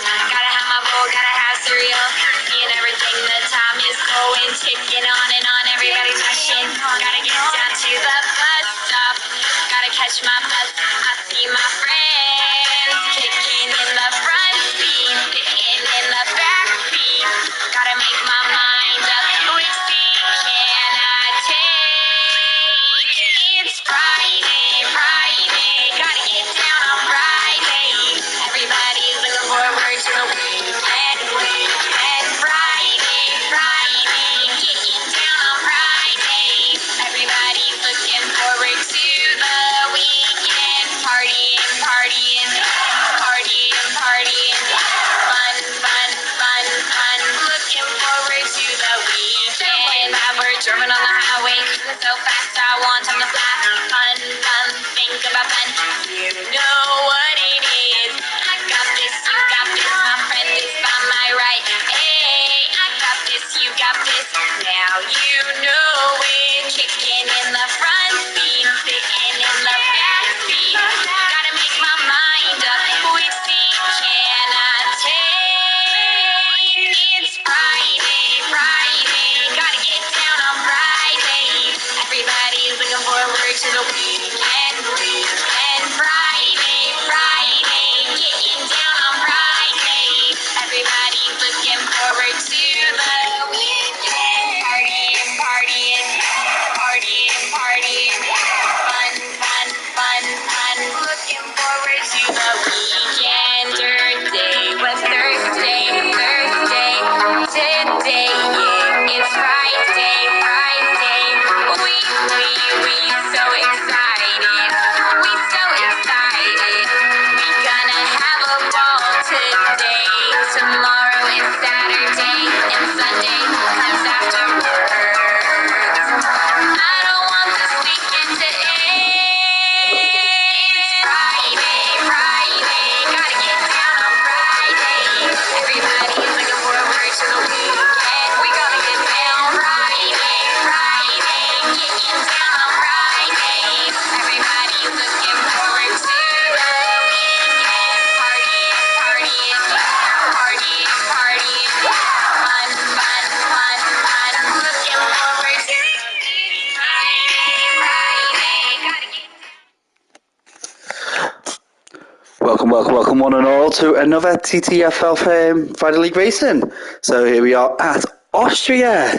Gotta have my bowl, gotta have cereal. Eating everything, the time is going, ticking on and on. Everybody's rushing. Gotta get down to the bus stop. Gotta catch my bus. I see my friends kicking in the front seat, sitting in the back seat. Gotta make my mind up. Which seat can I take? It's Friday, Friday. Gotta get down on Friday. Everybody's looking forward to the weekend, weekend. Friday, Friday. Getting down on Friday. Everybody's looking forward to the weekend. Partying, partying, partying, partying. Fun, fun, fun, fun. Looking forward to the weekend. We're driving on the highway, cruising so fast, I want time to fly. Fun, fun, think about fun. You know what it is. I got this, you got this. My friend is by my right. Hey, I got this, you got this. Now you know it. Kicking in the front seat, sitting in the back seat. Gotta make my mind up. Which seat can I take? It's Friday, Friday. Gotta get down on Friday. Everybody's looking forward to the weekend, weekend. Friday, Friday. Getting down on Friday. Everybody's looking forward to the weekend. Partying, partying, partying, partying. Fun, fun, fun, fun. Looking forward to the weekend. Thursday was Thursday, Thursday. Today, yeah, it's Friday, Friday. We so excited. We so excited. We gonna have a ball today. Tomorrow is Saturday and Sunday comes afterwards. I don't want this weekend to end. It's Friday, Friday. Gotta get down on Friday. Everybody's looking forward to the weekend. We gonna get down Friday, Friday. Getting down on Friday. Everybody's looking forward to the weekend. Partying, partying, partying, partying. Fun, fun, fun, fun. Looking forward to Friday, Friday. Gotta get Welcome one and all to another TTFL Friday League Racing. So here we are at Austria.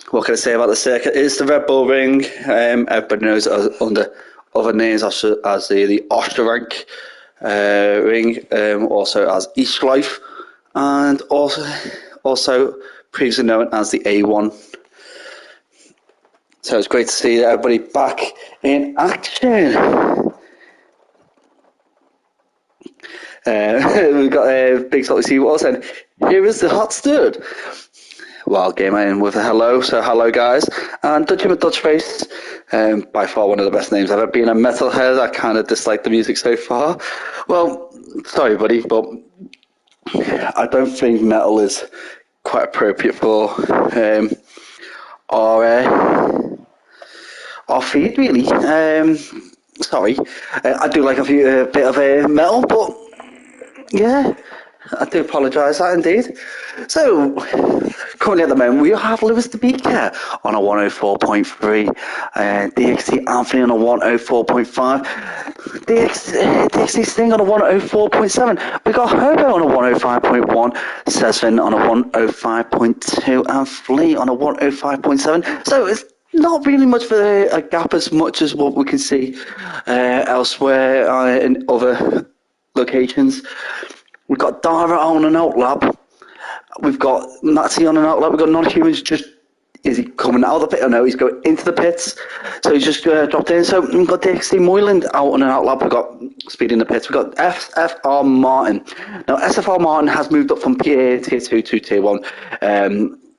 What can I say about the circuit? It's the Red Bull Ring. Everybody knows it under other names as the Austria Rank Ring, also as East Life, and also previously known as the A1. So it's great to see everybody back in action. We've got a big sort of see what and here is the hot stud. Wild Gamer in with a hello, so hello guys. And Dutchy McDutchface, by far one of the best names ever. Being a metalhead, I kind of dislike the music so far. Well, sorry buddy, but I don't think metal is quite appropriate for our feed really. Sorry, I do like a bit of metal, but yeah, I do apologise that indeed. So, currently at the moment, we have Lewis the Beaker on a 104.3, DXT Anthony on a 104.5, DXT Sting on a 104.7, we got Hobo on a 105.1, Sesvin on a 105.2, and Flea on a 105.7. So, it's not really much of a gap as much as what we can see elsewhere in other locations. We've got Dara on an outlap. We've got Nazi on an outlap. We've got Non-Humans is he coming out of the pit? Oh no, he's going into the pits. So he's just dropped in. So we've got DXT Moyland out on an outlap. We've got Speed in the pits. We've got SFR Martin. Now SFR Martin has moved up from tier 2 to tier 1.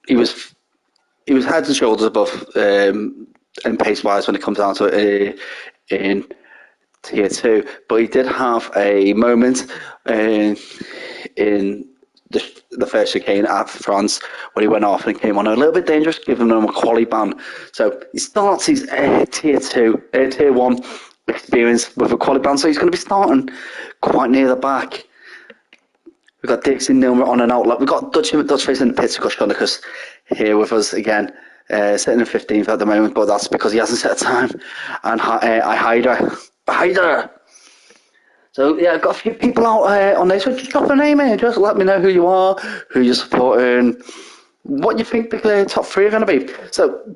He was heads and shoulders above and pace-wise when it comes down to it in tier 2, but he did have a moment in the first chicane at France when he went off and came on a little bit dangerous, giving him a quali ban. So he starts his tier 1 experience with a quality band, so he's going to be starting quite near the back. We've got Dixie Nilmer on an outlet. We've got Dutch Face in the pits, Gus Gunnicus here with us again, sitting in 15th at the moment, but that's because he hasn't set a time. And I Hyder. So yeah, I've got a few people out on there, so just drop a name in, just let me know who you are, who you're supporting, what you think the top three are going to be. So,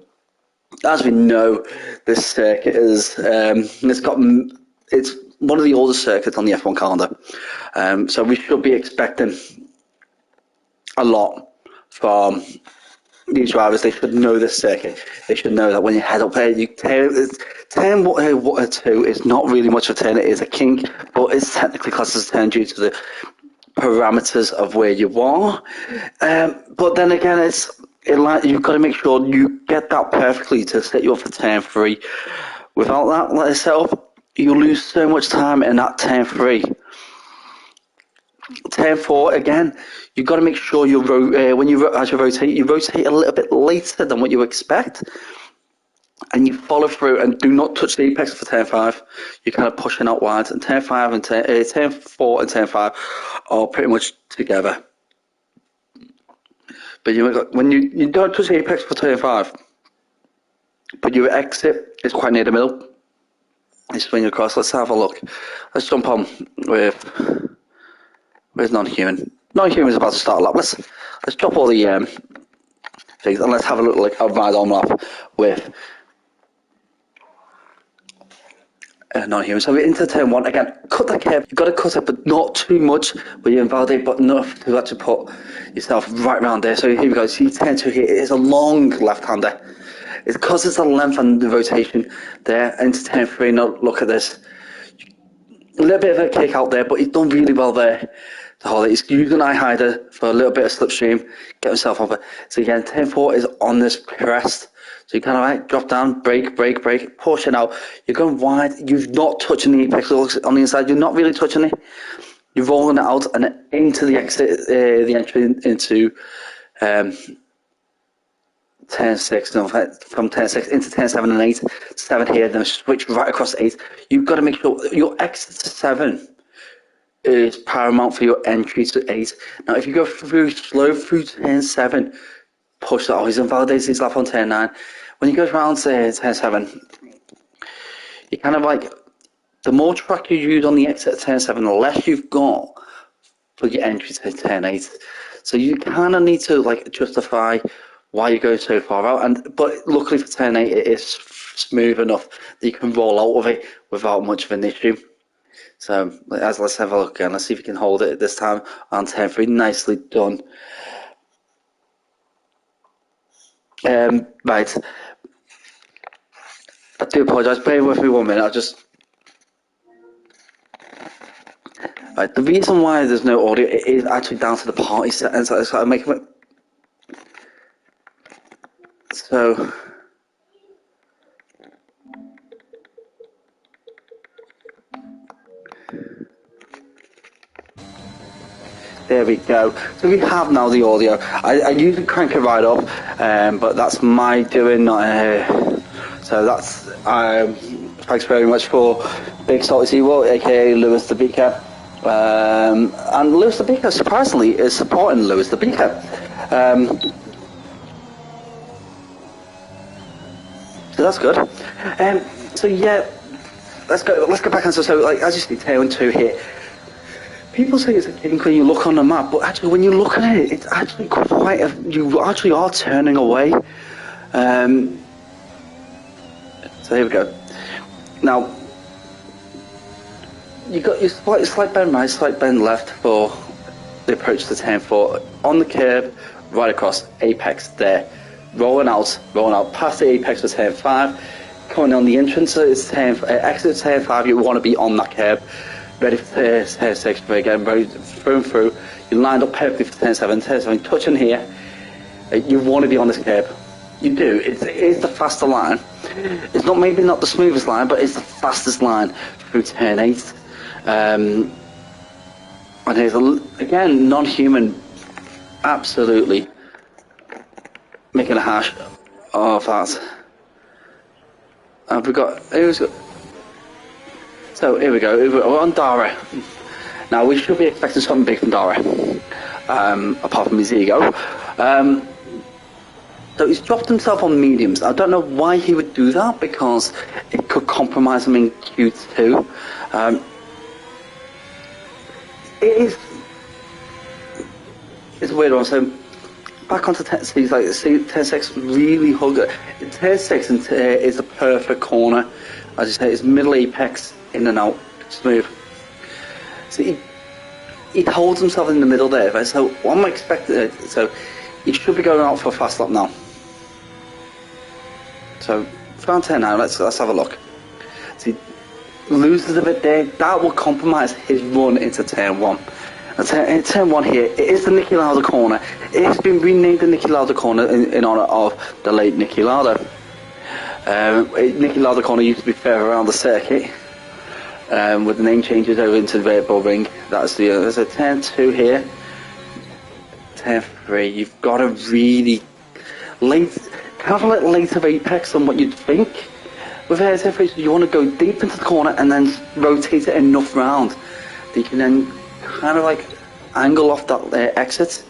as we know, this circuit is it's one of the oldest circuits on the F1 calendar. So we should be expecting a lot from these drivers. They should know this circuit. They should know that when you head up there, you turn 2 is not really much of a turn. It is a kink, but it's technically classed as a turn due to the parameters of where you are. But then again, you've got to make sure you get that perfectly to set you up for turn 3. Without that setup, you lose so much time in that turn 3. Turn 4 again. You've got to make sure when you rotate a little bit later than what you expect, and you follow through and do not touch the apex for turn 5. You're kind of pushing out wide, and turn 4 and turn 5 are pretty much together. But when you don't touch the apex for turn 5, but your exit is quite near the middle. You swing across. Let's have a look. Let's jump on with non-human. Non-human is about to start a lap. Let's drop all the things and let's have a look a ride on lap with non-human. So we're into turn 1 again. Cut that curve. You've got to cut it, but not too much where you invalidate, but enough to actually put yourself right around there. So here we go. See, turn 2 here. It is a long left-hander. It's because it's the length and the rotation there. Into turn 3. Now look at this. A little bit of a kick out there, but he's done really well there. He's using eye hider for a little bit of slipstream, get himself over. So again, turn 4 is on this crest. So you kind of like drop down, brake, pushing out. You're going wide. You're not touching the apex on the inside. You're not really touching it. You're rolling it out and into the exit, the entry into turn 6. No, from turn 6 into turn 7 and 8. 7 here, then switch right across to 8. You've got to make sure your exit to 7 is paramount for your entry to 8. Now, if you go slow through turn 7, push that. He's invalidated his lap on turn 9. When you go around to turn 7, you kind of like, the more track you use on the exit at turn 7, the less you've got for your entry to turn 8. So you kind of need to like justify why you go so far out. But luckily for turn 8, it is smooth enough that you can roll out of it without much of an issue. So let's have a look again. Let's see if we can hold it this time on turn 3. Nicely done. Right. I do apologise. Bear with me 1 minute. Right. The reason why there's no audio it is actually down to the party settings. So I'm making it. So. There we go. So we have now the audio. I usually crank it right up, but that's my doing. So that's thanks very much for Big Salty Seawall, aka Lewis the Beaker. And Lewis the Beaker, surprisingly, is supporting Lewis the Beaker. So that's good. So yeah, let's go back and so like as you see, turn 2 here. People say it's a kink when you look on the map, but actually when you look at it, it's actually you actually are turning away. So here we go. Now, you got your slight bend right, slight bend left for the approach to turn 4. On the curve, right across, apex there. Rolling out, past the apex for turn 5. Coming on the entrance, so it's exit turn 5, you want to be on that curve. Ready for turn 6, but again, through. You lined up perfectly for turn 7, touching here. You want to be on this curb. You do. It is the faster line. It's maybe not the smoothest line, but it's the fastest line through turn 8. And here's again, non-human, absolutely making a hash of that. And we've got, So here we go. We're on Dara. Now we should be expecting something big from Dara, apart from his ego. So he's dropped himself on mediums. I don't know why he would do that, because it could compromise him in Q2. It's a weird one. So back onto turn 6, like turn 6 really hug it. Turn 6 is the perfect corner. As you say, it's middle apex, in and out, smooth. So he holds himself in the middle there. Right? So what am I expecting? So he should be going out for a fast lap now. So round 10 now. Let's have a look. So he loses a bit there. That will compromise his run into turn 1. In turn 1 here, it is the Niki Lauda corner. It has been renamed the Niki Lauda corner in honour of the late Niki Lauda. Niki Lauda corner used to be further around the circuit, with the name changes over into the Red Bull Ring. That's there's a turn 2 here. Turn 3, you've got a really kind of like later apex than what you'd think. With turn 3, so you want to go deep into the corner and then rotate it enough round that you can then kind of like angle off that exit.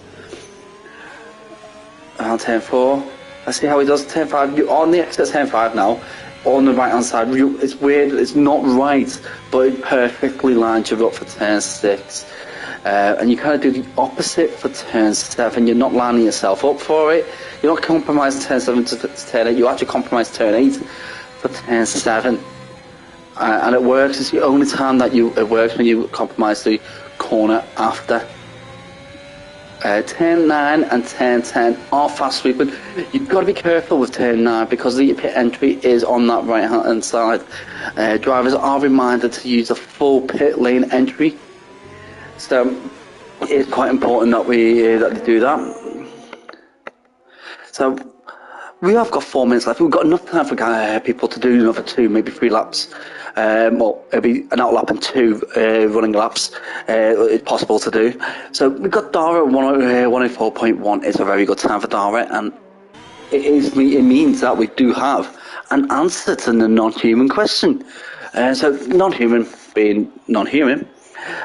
Around turn 4, let's see how he does. Turn 5, you're on the exit turn 5 now, on the right hand side. It's weird, it's not right, but it perfectly lines you up for turn 6. And you kind of do the opposite for turn 7. You're not lining yourself up for it. You're not compromising turn 7 to turn 8. You actually compromise turn 8 for turn 7. And it works. It's the only time that it works, when you compromise the corner after. Turn 9 and turn 10 are fast sweeping. You've got to be careful with turn 9, because the pit entry is on that right hand side. Drivers are reminded to use a full pit lane entry. So it's quite important that they do that. So we have got 4 minutes left. We've got enough time for people to do another 2, maybe 3 laps. Well, it'll be an out lap and 2 running laps. It's possible to do. So we've got Dara at 104.1. It's a very good time for Dara, and it means that we do have an answer to the non-human question. So non-human being non-human.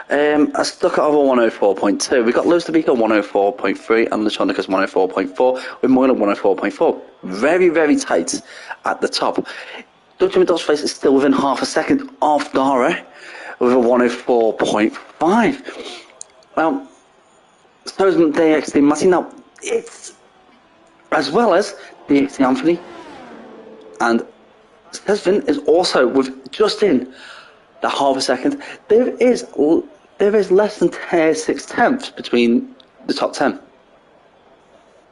I stuck at over 104.2. We've got Lewis Dabika 104.3 and Lashonikas 104.4 with Moyle at 104.4. Very, very tight at the top. Dutch face is still within half a second of Dara with a 104.5. Well, so is the DXT Matty. Now, it's as well as DXT Anthony, and Sesvin is also with just in the half a second. There is less than 6 tenths between the top 10.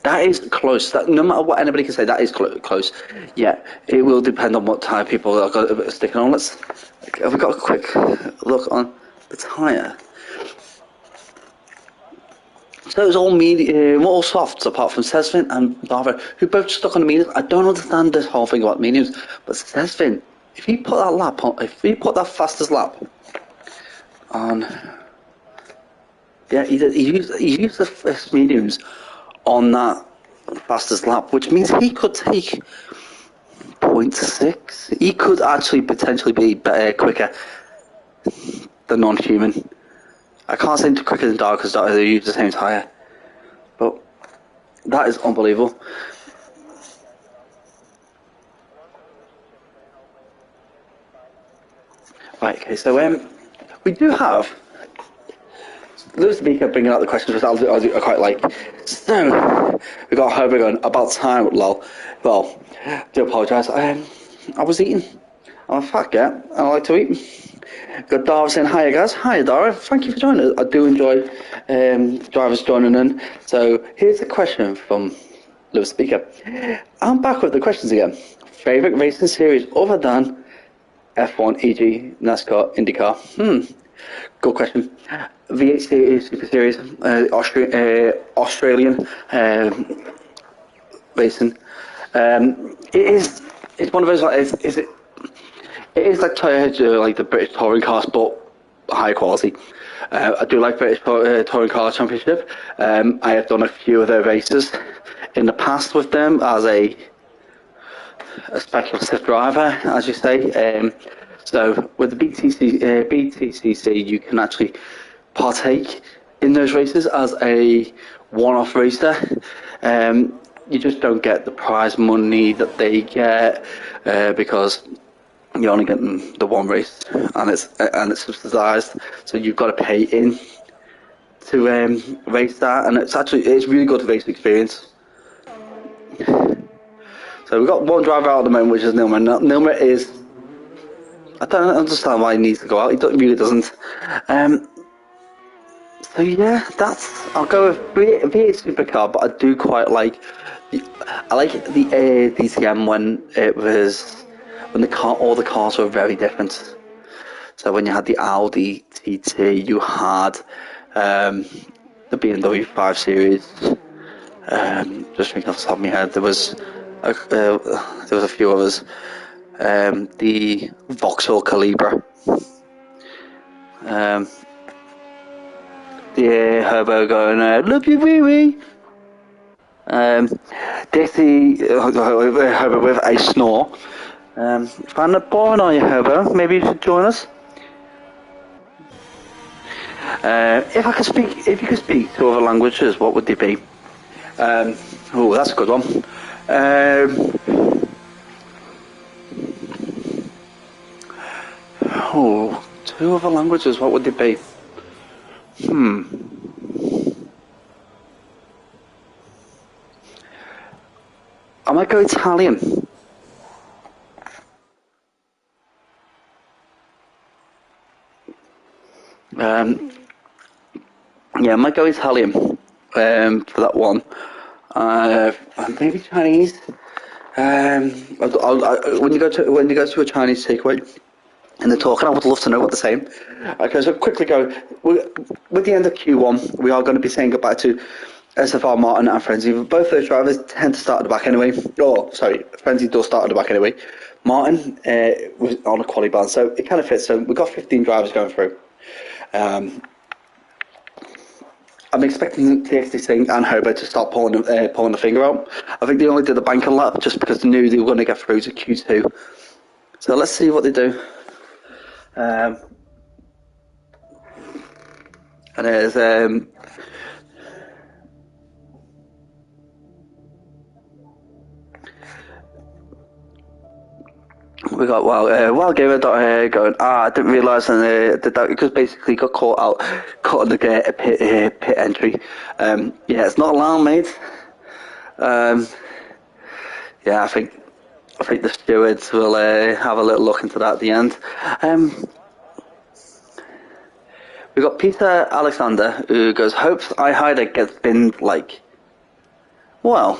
That is close. That, no matter what anybody can say, that is close. Yeah, it will depend on what tyre people are sticking on. Have we got a quick look on the tyre? So it's all all softs apart from Sesvin and Dara, who both stuck on the mediums. I don't understand this whole thing about mediums, but Sesvin, if he put that fastest lap on, yeah, he used the first mediums on that fastest lap, which means he could take 0.6. He could actually potentially be quicker than non-human. I can't say quicker than Dara because they use the same tyre, but that is unbelievable. Right, okay, so we do have Lewis Dabika bringing out the questions, which I quite like. So, we got Herbert going, about time, lol. Well, do apologise. I was eating. I'm a fat guy. I like to eat. Got Dara saying, hiya guys. Hiya Dara. Thank you for joining us. I do enjoy drivers joining in. So, here's a question from Lewis Dabika. I'm back with the questions again. Favourite racing series other than F1, e.g. NASCAR, IndyCar? Good question. V8 is Super Series, Australian racing. It's one of those like it is like like the British touring cars, but high quality. I do like British touring car championship. I have done a few of their races in the past with them as a speculative driver, as you say. So with the BTCC, you can actually partake in those races as a one-off racer. You just don't get the prize money that they get because you're only getting the one race, and it's subsidised. So you've got to pay in to race that, and it's really good race experience. So we've got one driver out at the moment, which is Nilma. Nilma is, I don't understand why he needs to go out. He really doesn't. So yeah, I'll go with V8 Supercar, but I do quite like. I like the DTM when all the cars were very different. So when you had the Audi TT, you had the BMW 5 Series. Just thinking off the top of my head, there was a few others. The Vauxhall Calibra. The Herbo going, love you, wee wee. Dixie Herbo with a snore. Find it boring, are you, Herbo? Maybe you should join us. If you could speak two other languages, what would they be? Oh, that's a good one. Two other languages, what would they be? I might go Italian. Yeah, I might go Italian for that one. Maybe Chinese. When you go to a Chinese takeaway and they're talking, I would love to know what they're saying. Okay, so quickly go. With the end of Q1, we are going to be saying goodbye to SFR Martin and Frenzy. Both those drivers tend to start at the back anyway. Oh, sorry, Frenzy does start at the back anyway. Martin was on a quali ban, so it kind of fits. So we've got 15 drivers going through. I'm expecting TXT Singh and Herbert to start pulling the finger out. I think they only did the banking lap just because they knew they were going to get through to Q2. So let's see what they do. And there's we got Wild Gamer going. I didn't realise that because basically got caught on the pit entry. Yeah, it's not allowed, mate. Yeah, I think the stewards will have a little look into that at the end. We've got Peter Alexander who goes, hopes iHider gets binned like. Well,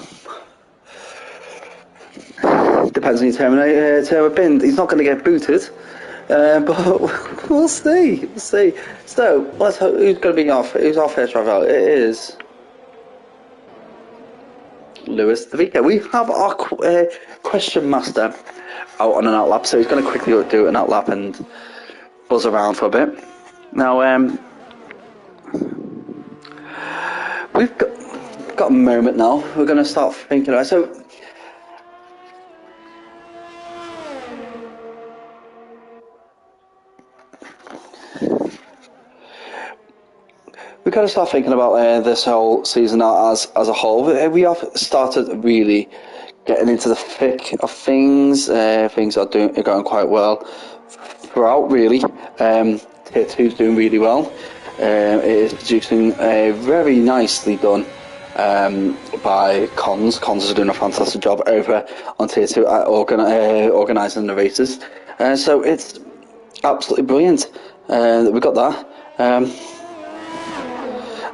depends on your term of binned. He's not going to get booted, but we'll see. So let's hope who's going to be off. Who's our first driver out? It is Lewis Davika. We have our question master out on an outlap, so he's going to quickly do an outlap and buzz around for a bit. Now, we've got a moment now. We're going to start thinking about it. So, we've got to start thinking about this whole season now as a whole. We have started really getting into the thick of things. Things are going quite well throughout, really. Tier 2 is doing really well. It is producing very nicely done by Cons. Cons is doing a fantastic job over on Tier 2 at organising the races. So it's absolutely brilliant that we got that.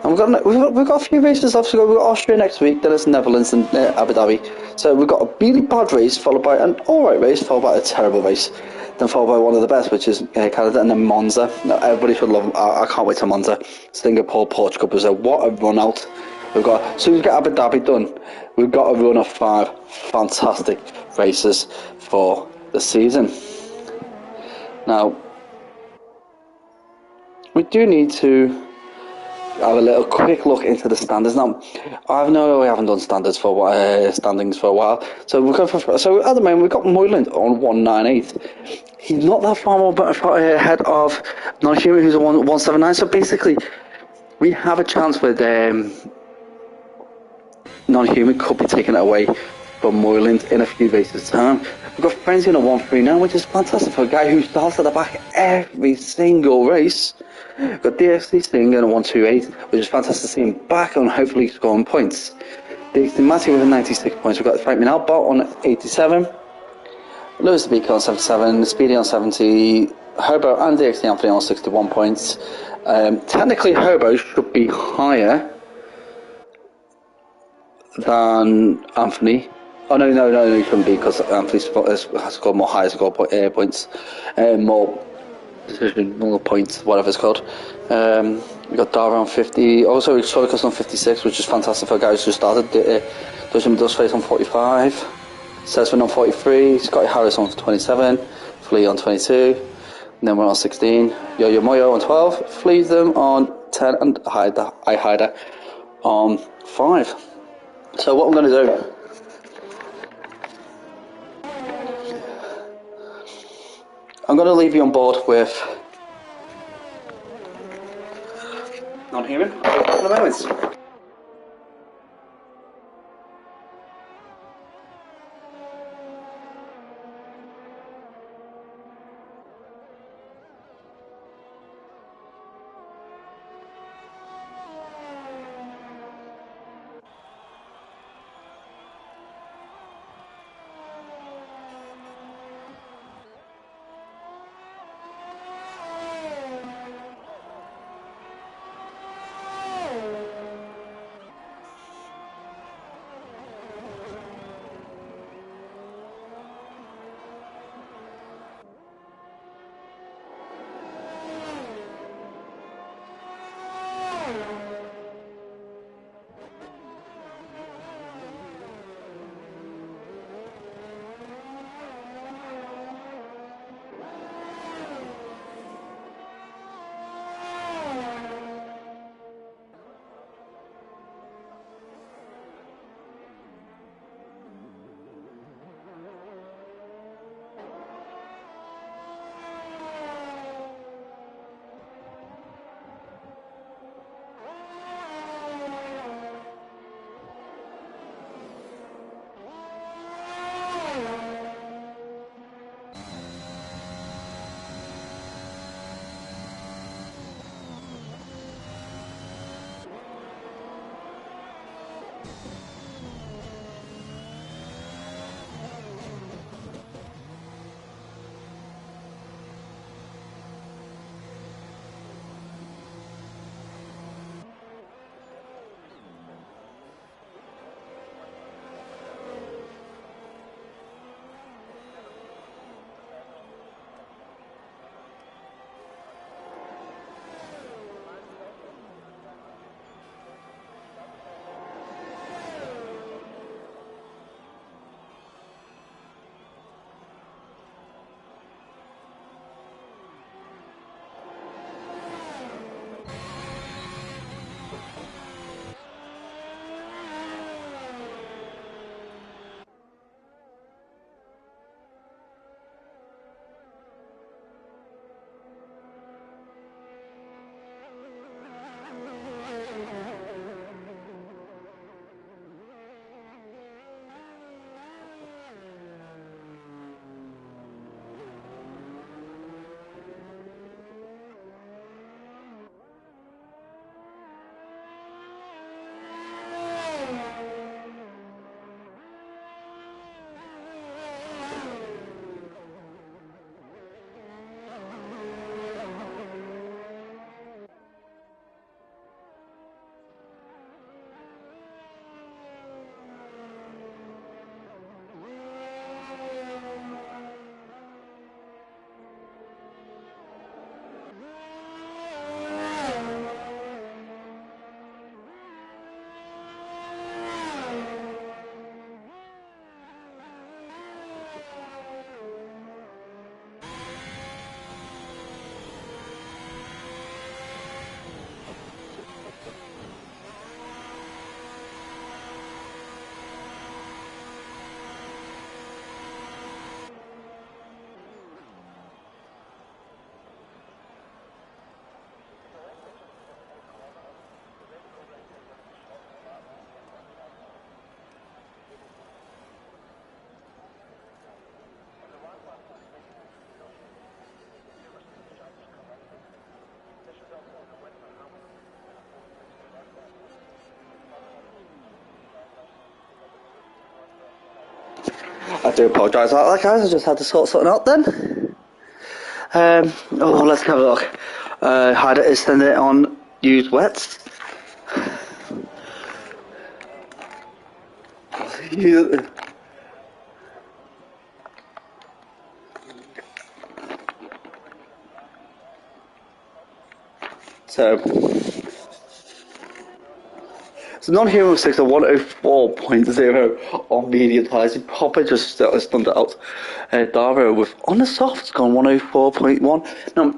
And we've got a few races left to go. We've got Austria next week, then it's Netherlands and Abu Dhabi. So we've got a really bad race, followed by an alright race, followed by a terrible race, then followed by one of the best, which is Canada, and then Monza. Now, everybody should love them. I can't wait to Monza. Singapore, Portugal, Brazil. What a run out. As soon as we get Abu Dhabi done, we've got a run of 5 fantastic races for the season. Now, we do need to have a little quick look into the standards now. I know we haven't done standings for a while, so we'll go for. So at the moment we've got Moyland on 198. He's not that far ahead of Non-Human, who's on 179. So basically, we have a chance with Non-Human could be taken away from Moyland in a few races' time. We've got Frenzy on a 1-3 now, which is fantastic for a guy who starts at the back every single race. We've got DFC Sting on a 1-2-8, which is fantastic to see him back and hopefully scoring points. DXT Matty with 96 points. We've got Frank Minalbot on 87. Lewis the Beacon on 77, Speedy on 70, Hobo and DXT Anthony on 61 points. Technically, Hobo should be higher than Anthony. Oh no, he shouldn't be because Anthony has scored more higher points, more decision, more points, whatever it's called. We got Dara on 50. Also, Soikas on 56, which is fantastic for guys who started. Dustface on 45. Sesvin on 43. Scotty Harris on 27. Flea on 22. And then we're on 16. Yo-Yo Moyo on 12. Flea them on 10. And I on 5. So what I'm going to do, I'm going to leave you on board with Non-Human for the moment. I do apologise about that, guys. I just had to sort something out then. Let's have a look. Hide it, extend it on use wets. So non-human mistakes are 104.0 on medium highs. He probably just stunned it out. Darrow with on the softs gone 104.1. Now,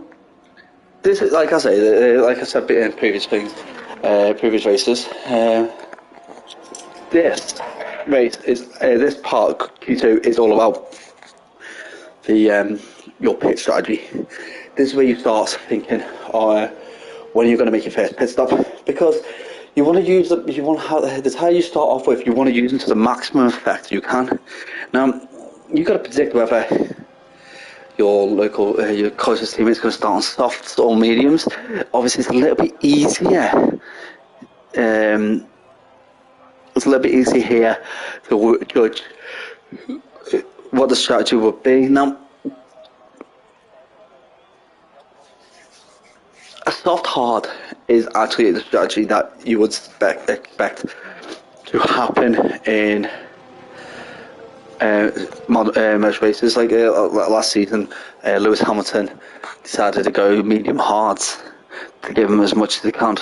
this is like I say, like I said in previous things, previous races. This race is this part Q2 is all about the your pit strategy. This is where you start thinking, when you're going to make your first pit stop, because you want to use the tyre you start off with. You want to use them to the maximum effect you can. Now, you've got to predict whether your closest teammate is going to start on softs or mediums. Obviously, it's a little bit easier. It's a little bit easier here to judge what the strategy would be. Now, a soft hard is actually the strategy that you would expect to happen in most races. Like last season, Lewis Hamilton decided to go medium hards to give him as much as he can.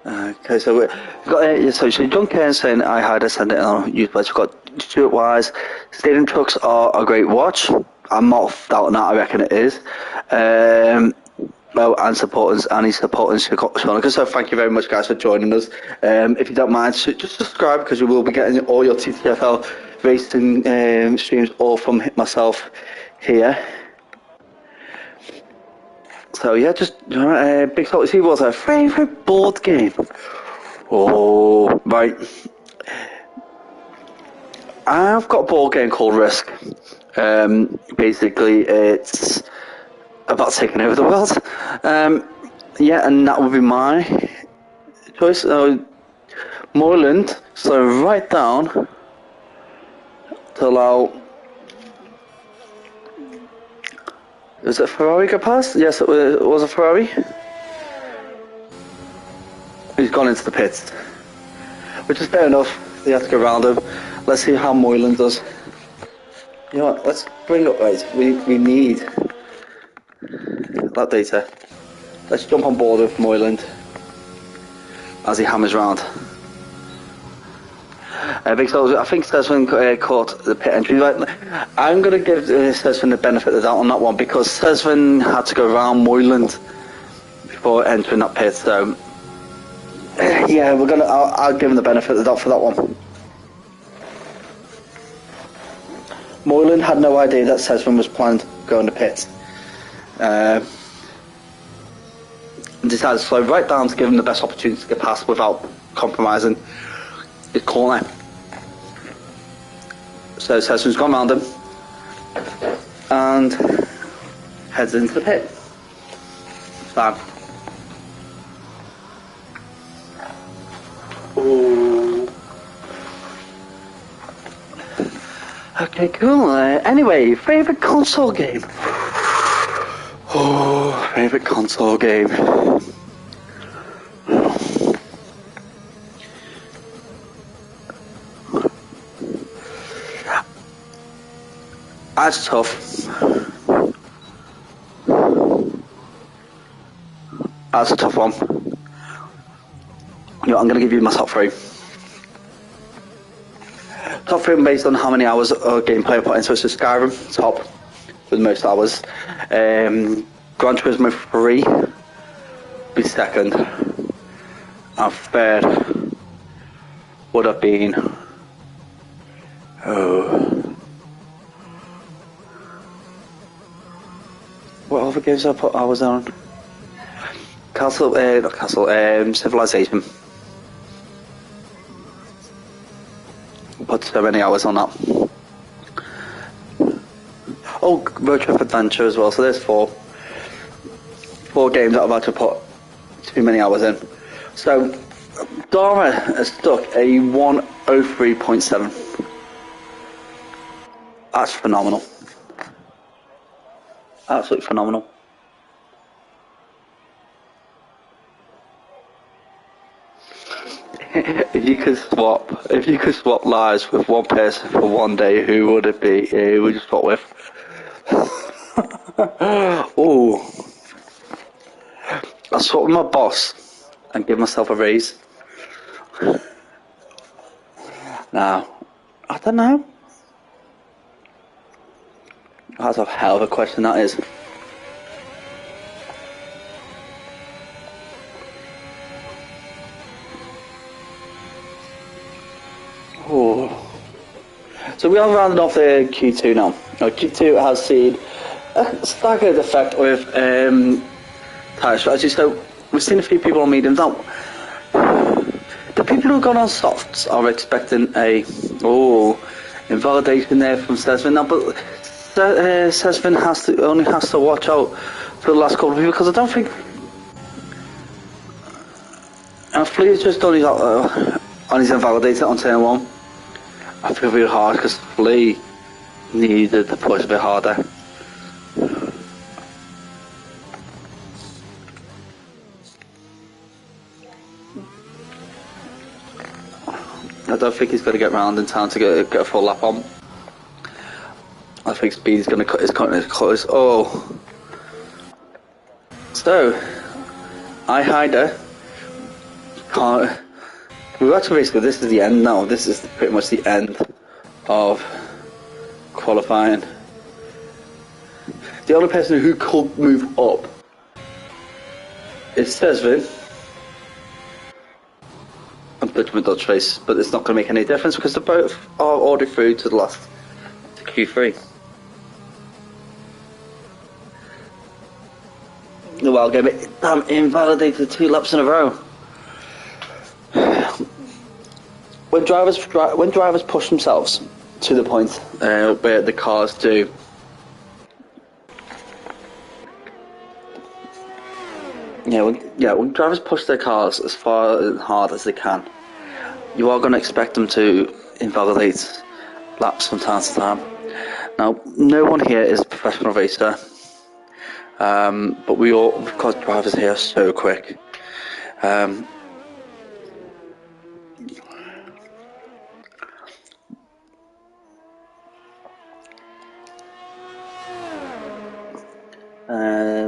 Okay, so we've got so John Cairn saying I had a send it on youth pledge. We've got Stuart Wise. Stadium trucks are a great watch. I'm not doubting that. I reckon it is. And he's supporting Sean. So thank you very much, guys, for joining us. If you don't mind, just subscribe because you will be getting all your TTFL racing streams all from myself here. So yeah, just big talk to see what's our favourite board game. Oh, right. I've got a board game called Risk. Basically, it's about taking over the world. Yeah, and that would be my choice. Moreland, so right down to allow. Was it a Ferrari go past? Yes, it was a Ferrari. He's gone into the pits, which is fair enough. They have to go around him. Let's see how Moylan does. You know what? Let's bring up right. We need that data. Let's jump on board with Moylan as he hammers round. Big Soul, I think Sesvin caught the pit entry. I'm going to give Sesvin the benefit of the doubt on that one because Sesvin had to go around Moyland before entering that pit. So yeah, I'll give him the benefit of the doubt for that one. Moyland had no idea that Sesvin was planned to go in the pit. Decided to slow right down to give him the best opportunity to get past without compromising his corner. So Sesvin's gone round him and heads into the pit. Fine. Ooh. Okay, cool. Anyway, favourite console game? Oh, favourite console game. That's tough. That's a tough one. You know, I'm going to give you my top three. Top three based on how many hours of gameplay I put into it. So Skyrim, top, with the most hours. Gran Turismo 3 be second. And third would have been... what other games I put hours on? Civilization. Put so many hours on that. Oh, Road Trip Adventure as well, so there's 4. 4 games that I've had to put too many hours in. So, Dara has stuck a 103.7. That's phenomenal. Absolutely phenomenal. If you could swap lives with one person for one day, who would it be? Who would you swap with? Oh, I'll swap with my boss and give myself a raise. Now, I don't know. That's a hell of a question, that is. Oh. So we are rounding off the Q2 now. Now Q2 has seen a staggered effect with tire strategy. So we've seen a few people on mediums now. The people who've gone on softs are expecting a invalidation there from Sesvin now, but Sesvin only has to watch out for the last couple of people, because I don't think Flea has just done his on his invalidator on turn 1. I feel really hard because Flea needed to push a bit harder. I don't think he's going to get round in time to get a full lap on. I think Speedy's going to cut his close. Oh. So, I hider. Can't. We've actually basically, this is the end now. This is pretty much the end of qualifying. The only person who could move up is Sesvin and Dutch Face, but it's not going to make any difference because they both are already through to the last to Q3. The wild game, damn, invalidated 2 laps in a row. When drivers push themselves to the point where the cars do when drivers push their cars as far and hard as they can, you are going to expect them to invalidate laps from time to time. Now, no one here is a professional racer, but because drivers here are so quick.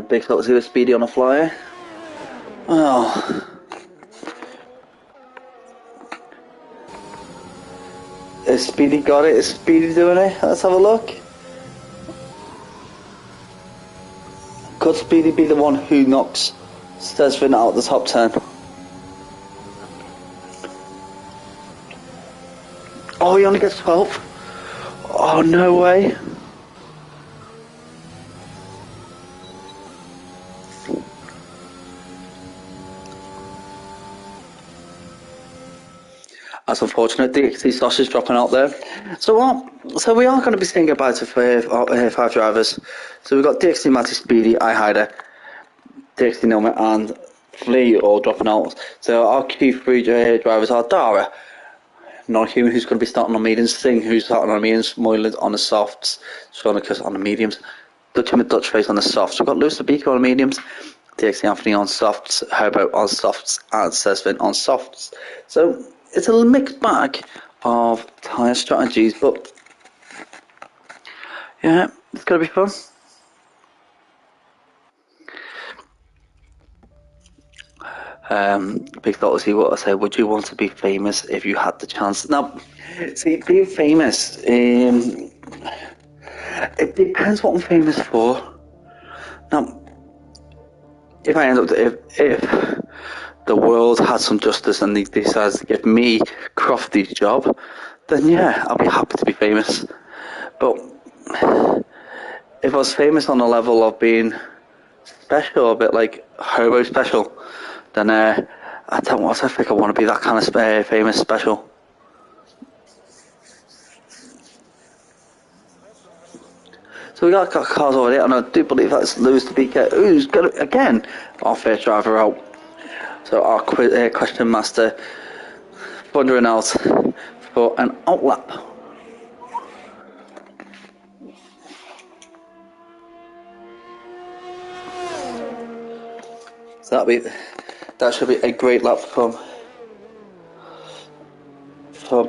Big shot to see the Speedy on a flyer. Oh. Has Speedy got it? Is Speedy doing it? Let's have a look. Could Speedy be the one who knocks Sesvin out of the top 10? Oh, he only gets 12? Oh, no way. That's unfortunate. DXT sausage dropping out there. So what? So we are going to be saying goodbye to 5 drivers. So we've got DXT, Matty, Speedy, iHider, DXT, Nilma, and Flea all dropping out. So our Q3 drivers are Dara, non-human, who's going to be starting on mediums, Singh, who's starting on mediums, Moylan on the softs, Sonicus on the mediums, Dutch Face on the softs. We've got Lewis Beaker on the mediums, DXT Anthony on softs, Herbo on softs, and Sesvin on softs. So it's a mixed bag of tyre strategies, but yeah, it's going to be fun. Big thought to see what I say. Would you want to be famous if you had the chance? Now, see, being famous, it depends what I'm famous for. Now, if I end up, if the world had some justice and they decided to give me Crofty's job, then yeah, I'll be happy to be famous. But if I was famous on the level of being special, a bit like Hobo Special, then I think I want to be that kind of famous special. So we got cars already, and I do believe that's Lewis de Beaker, who's going to, again, our first driver out. So our question master thundering out for an out lap. So that should be a great lap for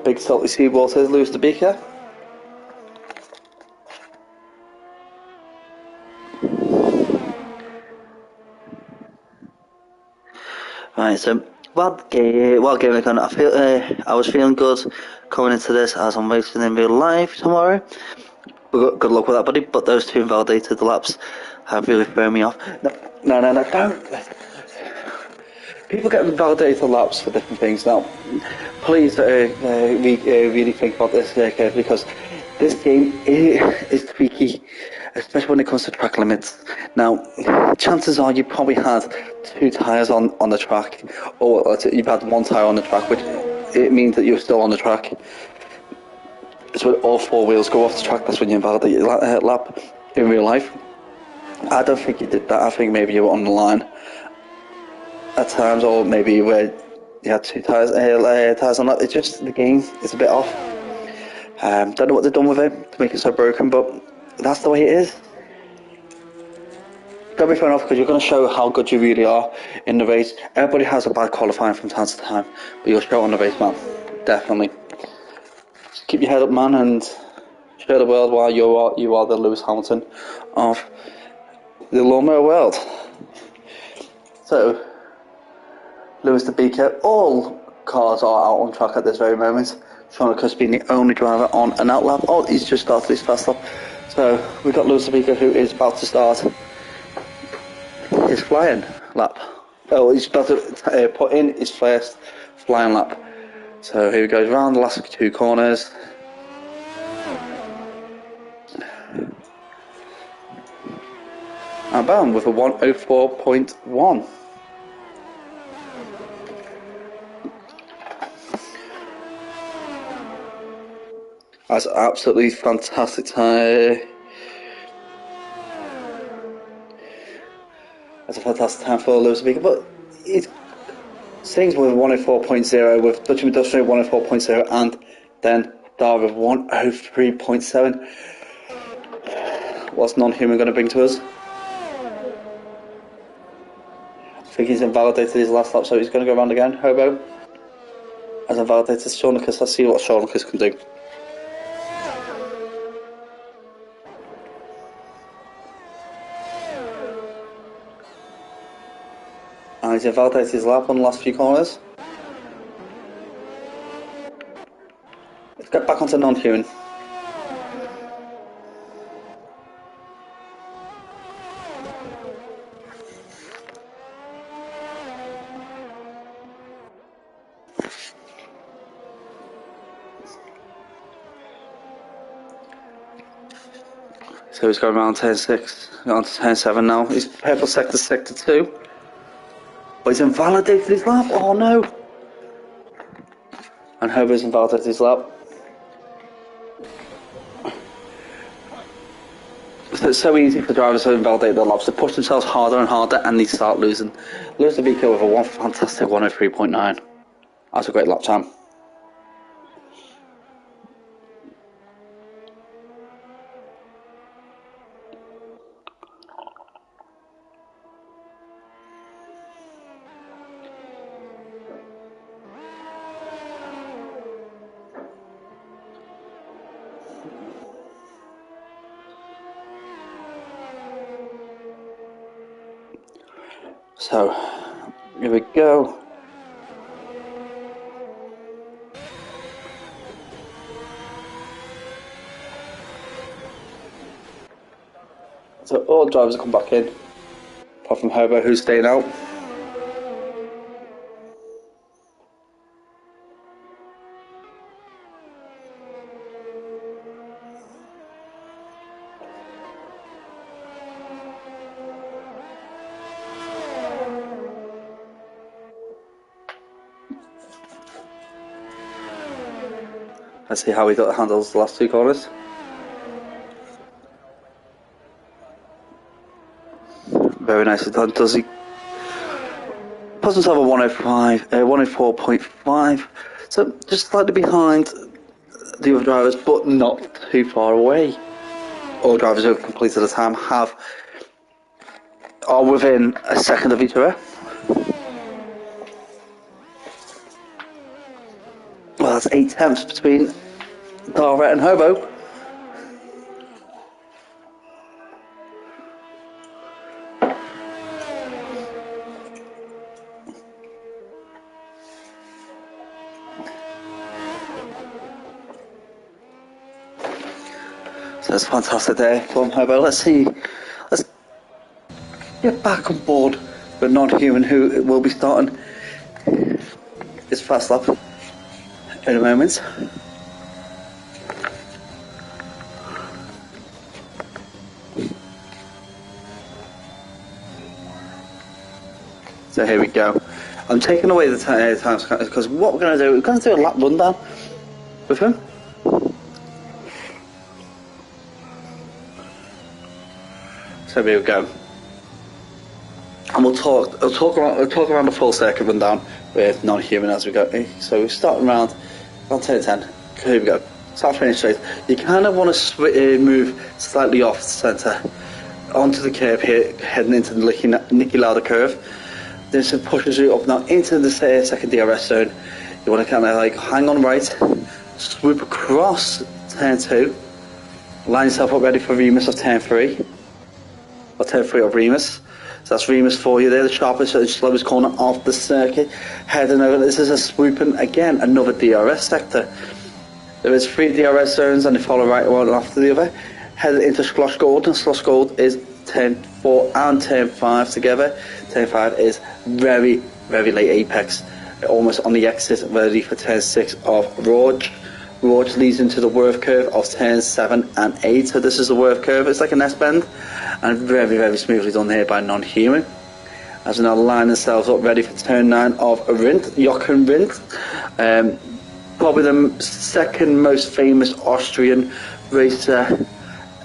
Big Salty Sea Waters, Lewis de Beaker. Right, so while game I I was feeling good coming into this as I'm racing in real life tomorrow. Good luck with that, buddy. But those two invalidated laps have really thrown me off. No, don't. People get invalidated laps for different things. Now, please really think about this, Kev, because this game is tricky, especially when it comes to track limits. Now, chances are you probably had two tyres on the track, or you've had one tyre on the track, which it means that you're still on the track. So when all four wheels go off the track, that's when you invalidate your lap in real life. I don't think you did that. I think maybe you were on the line at times, or maybe where you had two tyres on that. It's just the game is a bit off. Don't know what they've done with it to make it so broken, but that's the way it is. Don't be thrown off because you're going to show how good you really are in the race. Everybody has a bad qualifying from time to time, but you'll show on the race, man. Definitely. Just keep your head up, man, and show the world why you are the Lewis Hamilton of the lawnmower world. So, Lewis de Beaker, all cars are out on track at this very moment. Sean O'Cuss being the only driver on an out lap. Oh, he's just started his fast lap. So, we've got Lewis de Beaker who is about to start his flying lap. Oh, he's about to put in his first flying lap. So, here he goes around the last two corners. And bam, with a 1:04.1. That's absolutely fantastic time. That's a fantastic time for Lewis de Beaker, but it sings with 1:04.0, with Dutch Industrial 1:04.0, and then Dar with 1:03.7. What's non-human going to bring to us? I think he's invalidated his last lap, so he's going to go around again. Hobo has invalidated Sean O'Cuss. Let's see what Sean O'Cuss can do. And he's invalidated his lap on the last few corners. Let's get back onto non-human. So he's going around turn 6, on to turn 7 now. He's purple sector 2. But he's invalidated his lap. Oh no! And Hobo's invalidated his lap. It's so easy for drivers to invalidate their laps. They push themselves harder and harder and they start losing. Lewis de Beaker with a fantastic 1:03.9. That's a great lap time. So, here we go. So all drivers have come back in, apart from Hobo who's staying out. Let's see how he handles the last two corners. very nicely done, does he? Puts himself at 104.5, so just slightly behind the other drivers, but not too far away. All drivers who have completed the time are within a second of each other. Well, that's 8 tenths between Dara and Hobo. So it's a fantastic day from Hobo. Let's get back on board with non-human, who will be starting his fast lap in a moment. So here we go. I'm taking away the time scanner because what we're going to do, we're going to do a lap rundown with him. So here we go. And we'll talk around the full circuit rundown with non-human as we go. So we're starting around 10:10. Here we go. Start finish straight. You kind of want to move slightly off the centre onto the curb here, heading into the Niki Lauda curve. This pushes you up now into the second DRS zone. You want to kind of like hang on right, swoop across turn 2, line yourself up ready for Remus of turn 3, or turn 3 of Remus. So that's Remus for you there, the sharpest and slowest corner of the circuit. Heading over, this is a swooping, again, another DRS sector. There is 3 DRS zones and they follow right one after the other. Heading into Schloss Gold, and Schloss Gold is turn 4 and turn 5 together. Turn 5 is very, very late apex, almost on the exit, ready for turn 6 of Rouge. Rouge leads into the Worth curve of turns 7 and 8. So this is the Worth curve, it's like an S-bend, and very, very smoothly done here by non-human. As we now line themselves up ready for turn 9 of Rindt, Jochen Rindt. Probably the second most famous Austrian racer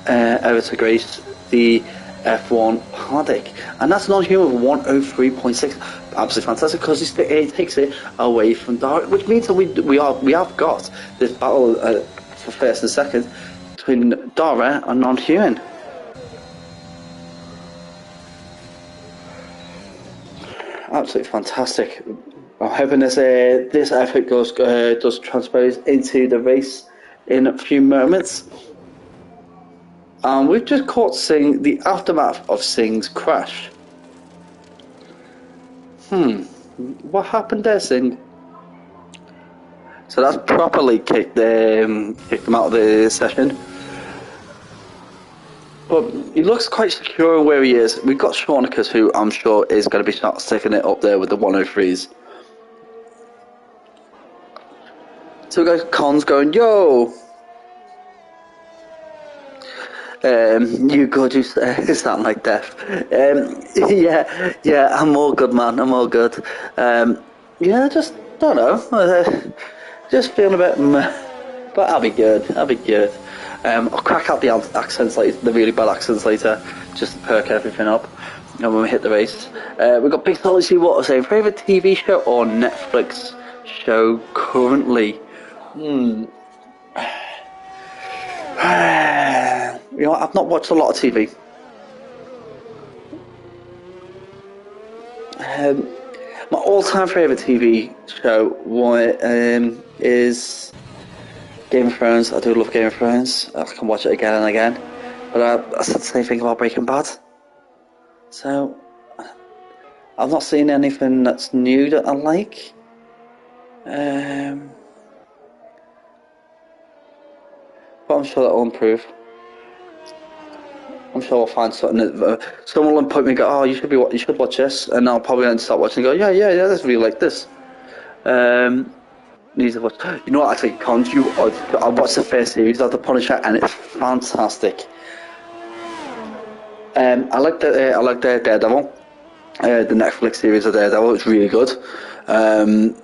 ever to grace the F1 paddock, and that's non-human with 103.6. Absolutely fantastic, because he takes it away from Dara, which means that we have got this battle for first and second between Dara and non-human. Absolutely fantastic. I'm hoping this effort does transpose into the race in a few moments. We've just caught Singh, the aftermath of Singh's crash. What happened there, Singh? So that's properly kicked him out of the session. But he looks quite secure where he is. We've got Schwarnicus, who I'm sure is going to be sticking it up there with the 103s. So we got Cons going, yo! You good, you sound like death. Yeah, I'm all good, man, I'm all good. Just, don't know, just feeling a bit but I'll be good. I'll crack out the accents later, the really bad accents later, just to perk everything up. And when we hit the race, we've got Big Solid C Water saying, favourite TV show or Netflix show currently? I've not watched a lot of TV. My all-time favourite TV show is Game of Thrones. I do love Game of Thrones. I can watch it again and again. But I said the same thing about Breaking Bad. So, I've not seen anything that's new that I like. But I'm sure that will improve. I'm sure I'll find something that someone will point me and go, oh, you should watch this, and I'll probably then start watching and go, yeah, that's really like this. Need to watch. You know what? Actually, Cons, I watched the first series of The Punisher, and it's fantastic. I like the Daredevil, the Netflix series of Daredevil. It's really good. And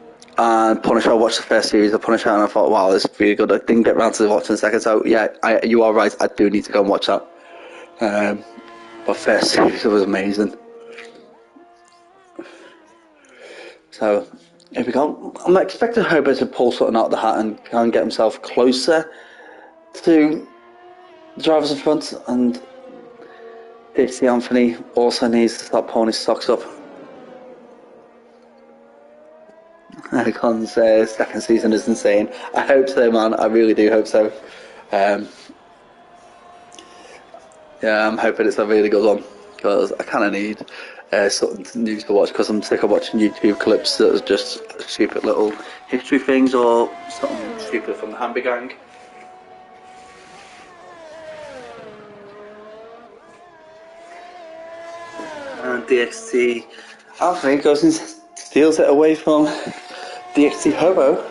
Punisher, I watched the first series of Punisher, and I thought, wow, this is really good. I didn't get around to watching the second, so yeah, you are right. I do need to go and watch that. But first series was amazing. So here we go. I'm expecting Herbert to pull something out of the hat and try and get himself closer to the drivers in front, and Dixie Anthony also needs to stop pulling his socks up. Con's second season is insane. I hope so, man. I really do hope so. Yeah, I'm hoping it's a really good one, because I kind of need something new to watch, because I'm sick of watching YouTube clips that are just stupid little history things or something stupid from the Hamby Gang. And DXT Anthony goes and steals it away from DXT Hobo.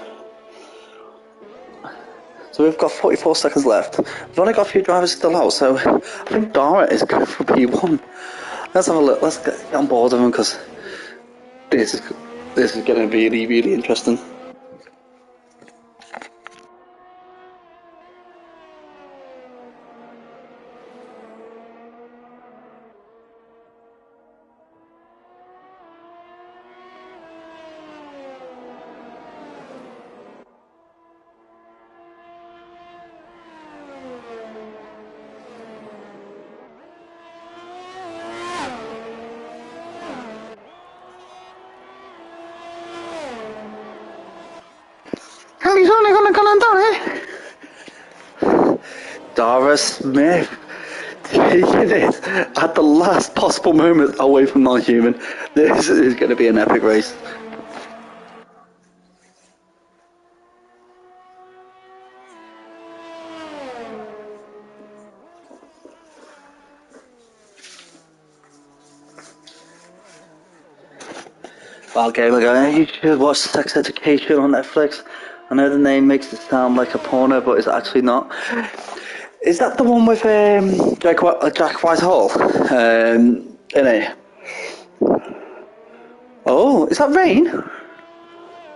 So we've got 44 seconds left. We've only got a few drivers still out, so I think Dara is good for P1. Let's have a look. Let's get on board with him, because this is getting really, really interesting. And he's only going to go on Dara. Dara Smith taking it at the last possible moment away from non-human. This is going to be an epic race. Well, gamer guy, you should watch Sex Education on Netflix. I know the name makes it sound like a porno, but it's actually not. Is that the one with Jack Whitehall in it? Oh, is that Rain?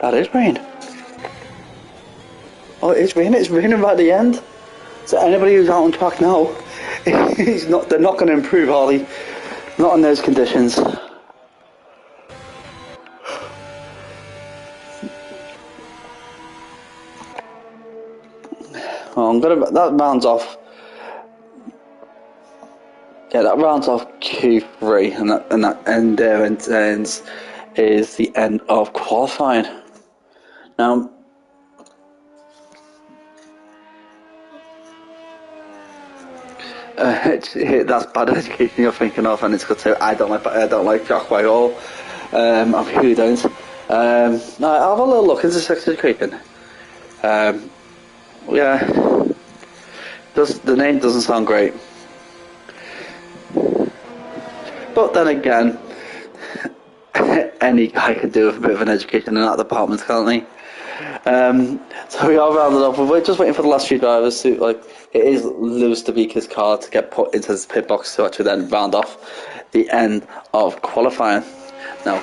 That is Rain. Oh, it's Rain. It's raining right at the end. So anybody who's out on track now, they're not going to improve, are they? Not in those conditions. Oh, that rounds off. Yeah, that rounds off Q3, and that ends is the end of qualifying. Now, that's bad education you're thinking of, and it's good to. I don't like Jack Whitehall. I really don't. No, I'll have a little look into Sex Education. Yeah, the name doesn't sound great, but then again, any guy can do with a bit of an education in that department, can't he? So we are rounded off. We're just waiting for the last few drivers to, it is Lewis DeBeeker's car to get put into the pit box to actually then round off the end of qualifying. Now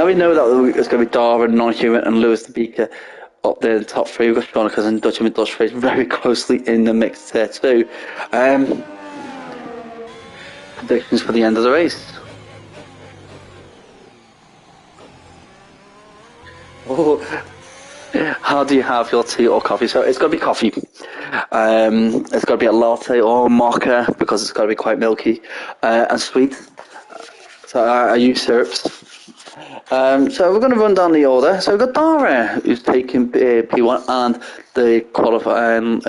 we know that it's going to be Dara, Non-Human, and Lewis DeBeeker up there in the top three. We've got Schronikers and Dutchman and Dutch Face very closely in the mix there too. Predictions for the end of the race. Oh, how do you have your tea or coffee? So it's got to be coffee. It's got to be a latte or a mocha, because it's got to be quite milky and sweet. So I use syrups. So we're going to run down the order. So we've got Dara, who's taking P1 and the qualifying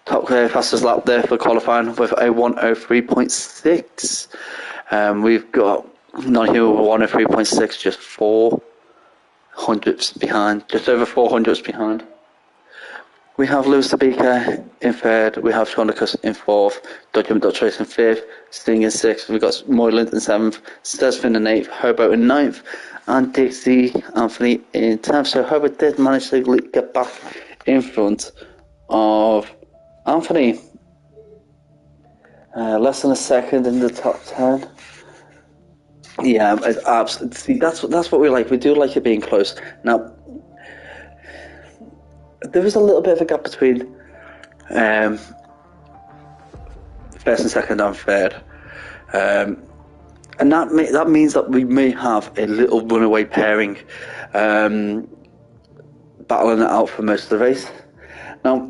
top fastest lap there for qualifying with a 103.6. We've got Non-Human with 103.6, just 400ths behind, just over 400ths behind. We have Lewis DeBeeker in third, we have Schronikers in fourth, Dutchman Dutch Race in fifth, Sting in sixth, we've got Moyland in seventh, Stesfin in eighth, Herbert in ninth, and Dixie Anthony in 10th. So Herbert did manage to get back in front of Anthony. Less than a second in the top 10. Yeah, it's absolutely. See, that's what we like. We do like it being close. Now, there is a little bit of a gap between first and second and third. And that means that we may have a little runaway pairing battling it out for most of the race. Now,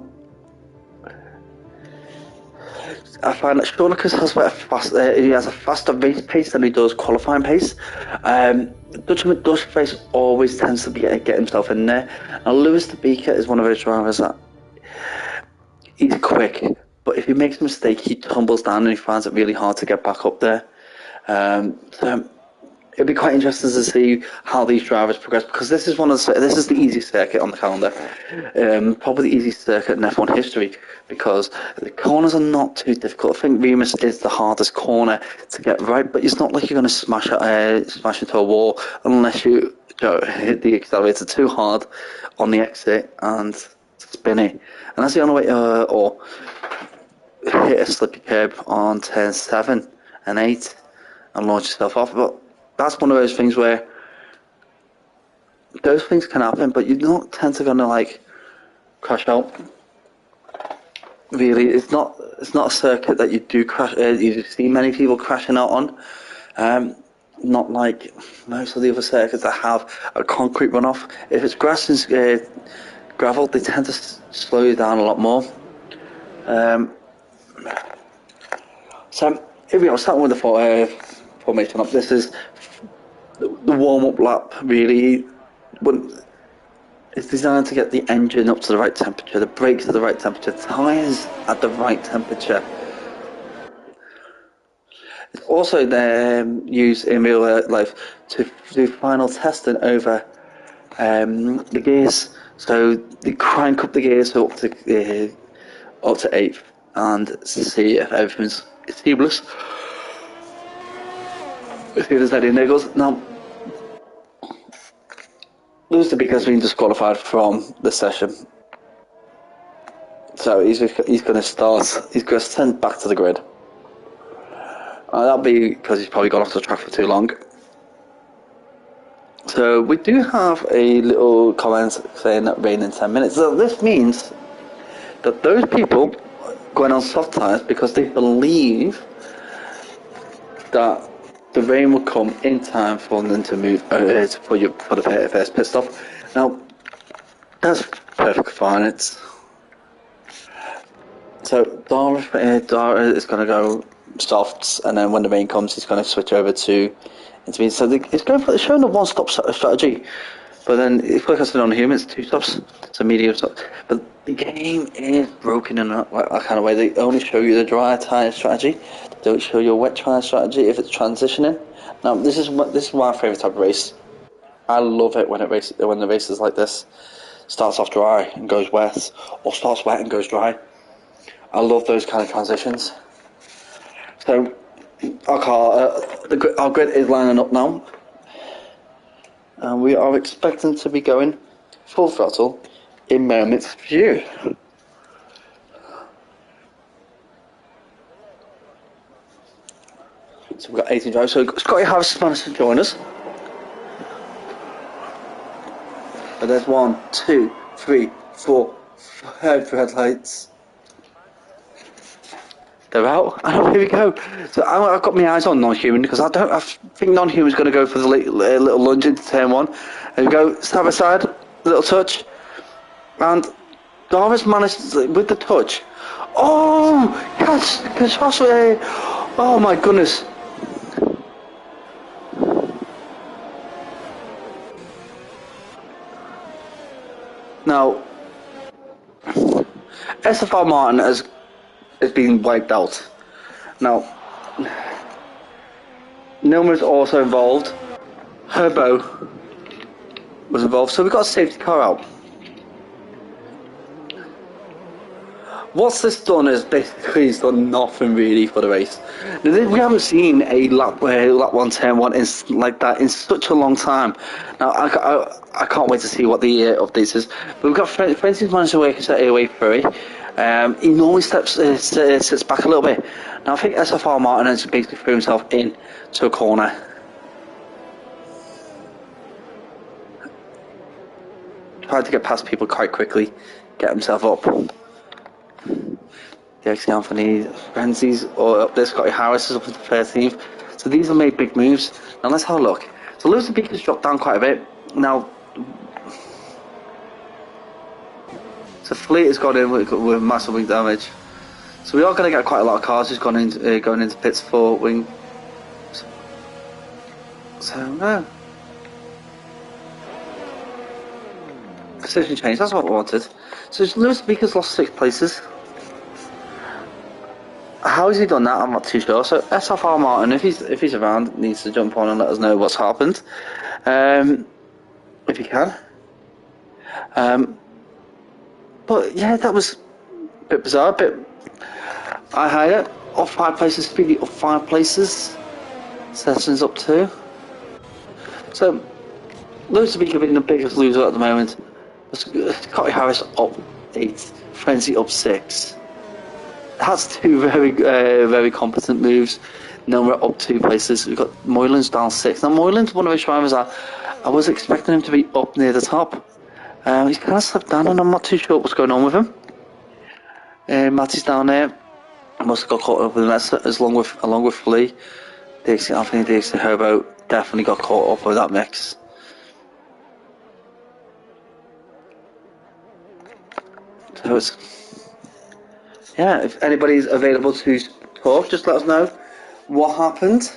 I find that Shonicus has a faster race pace than he does qualifying pace. Dutchman Dutchface always tends to get himself in there. Now, Lewis de Beeker is one of those drivers that he's quick, but if he makes a mistake, he tumbles down and he finds it really hard to get back up there. So it'll be quite interesting to see how these drivers progress, because this is the easiest circuit on the calendar, probably the easiest circuit in F1 history, because the corners are not too difficult. I think Remus is the hardest corner to get right, but it's not like you're going to smash into a wall unless you hit the accelerator too hard on the exit and spin it, and that's the only way, or hit a slippy curb on turn 7 and 8 and launch yourself off. But that's one of those things where those things can happen, but you don't tend to gonna like crash out. Really, it's not a circuit that you do crash. You see many people crashing out on. Not like most of the other circuits that have a concrete runoff. If it's grass and gravel, they tend to slow you down a lot more. So here we are, starting with the formation up. This is the warm-up lap, really. It's designed to get the engine up to the right temperature, the brakes at the right temperature, tyres at the right temperature. It's also used in real life to do final testing over the gears. So they crank up the gears up to 8th and see if everything's seamless. See if there's any niggles. Now, Lewis de Beeker has been disqualified from the session, so he's going to start. He's going to send back to the grid. That'll be because he's probably gone off the track for too long. So we do have a little comment saying that rain in 10 minutes. So this means that those people going on soft tyres because they believe that the rain will come in time for them to move for the first pit stop. Now, that's perfectly fine. So Dara is going to go softs, and then when the rain comes, he's going to switch over to intermediate. So it's showing a one-stop strategy, but then if you look at it on humans, 2 stops, so medium stops. But the game is broken in that kind of way. They only show you the dry tyre strategy. They don't show you a wet tyre strategy if it's transitioning. Now, this is my favourite type of race. I love it when the race is like this. Starts off dry and goes wet, or starts wet and goes dry. I love those kind of transitions. So, our grid is lining up now. And we are expecting to be going full throttle in moments view. So we've got 18 drivers. So Scotty Harris has managed to join us. But there's 1, 2, 3, 4, 5 red lights. They're out. And here we go. So I've got my eyes on non-human because I think non-human's going to go for the little lunge into turn 1. There we go. Side by side, little touch, and Dara's managed with the touch. Oh, catch! Oh my goodness. Now, SFR Martin has been wiped out. Now, Nilmer's also involved. Herbo was involved, so we've got a safety car out. What's this done is basically it's done nothing really for the race. Now, we haven't seen a lap 1 turn 1 like that in such a long time. Now I can't wait to see what the updates is. But we've got Francis managed to work his way through it. He normally sits back a little bit. Now I think SFR Martin has basically threw himself in to a corner. Tried to get past people quite quickly, get himself up. Dixie Anthony, Frenzies or up there, Scotty Harris is up in the 13th. So So these have made big moves. Now let's have a look. So Lewis and Beaker's dropped down quite a bit. Now, so Fleet has gone in with massive wing damage. So we are going to get quite a lot of cars who's going into pits for wing. So no. Position change, that's what I wanted. So Lewis Beaker's lost 6 places. How has he done that? I'm not too sure. So SFR Martin, if he's around, needs to jump on and let us know what's happened. If he can. But yeah, that was a bit bizarre, I hide it. Off 5 places, Speedy up 5 places. Sessions up 2. So Lewis Beaker being the biggest loser at the moment. Scotty Harris up 8, Frenzy up 6. That's 2 very competent moves. Now we're up 2 places. We've got Moylan's down 6. Now Moylan's one of his drivers that I was expecting him to be up near the top. He's kind of slipped down, and I'm not too sure what's going on with him. Matty's down there. Must have got caught up with the mess, along with Flea. Dixie, Anthony Dixie, Herbo definitely got caught up with that mix. So it's, yeah, if anybody's available to talk, just let us know what happened.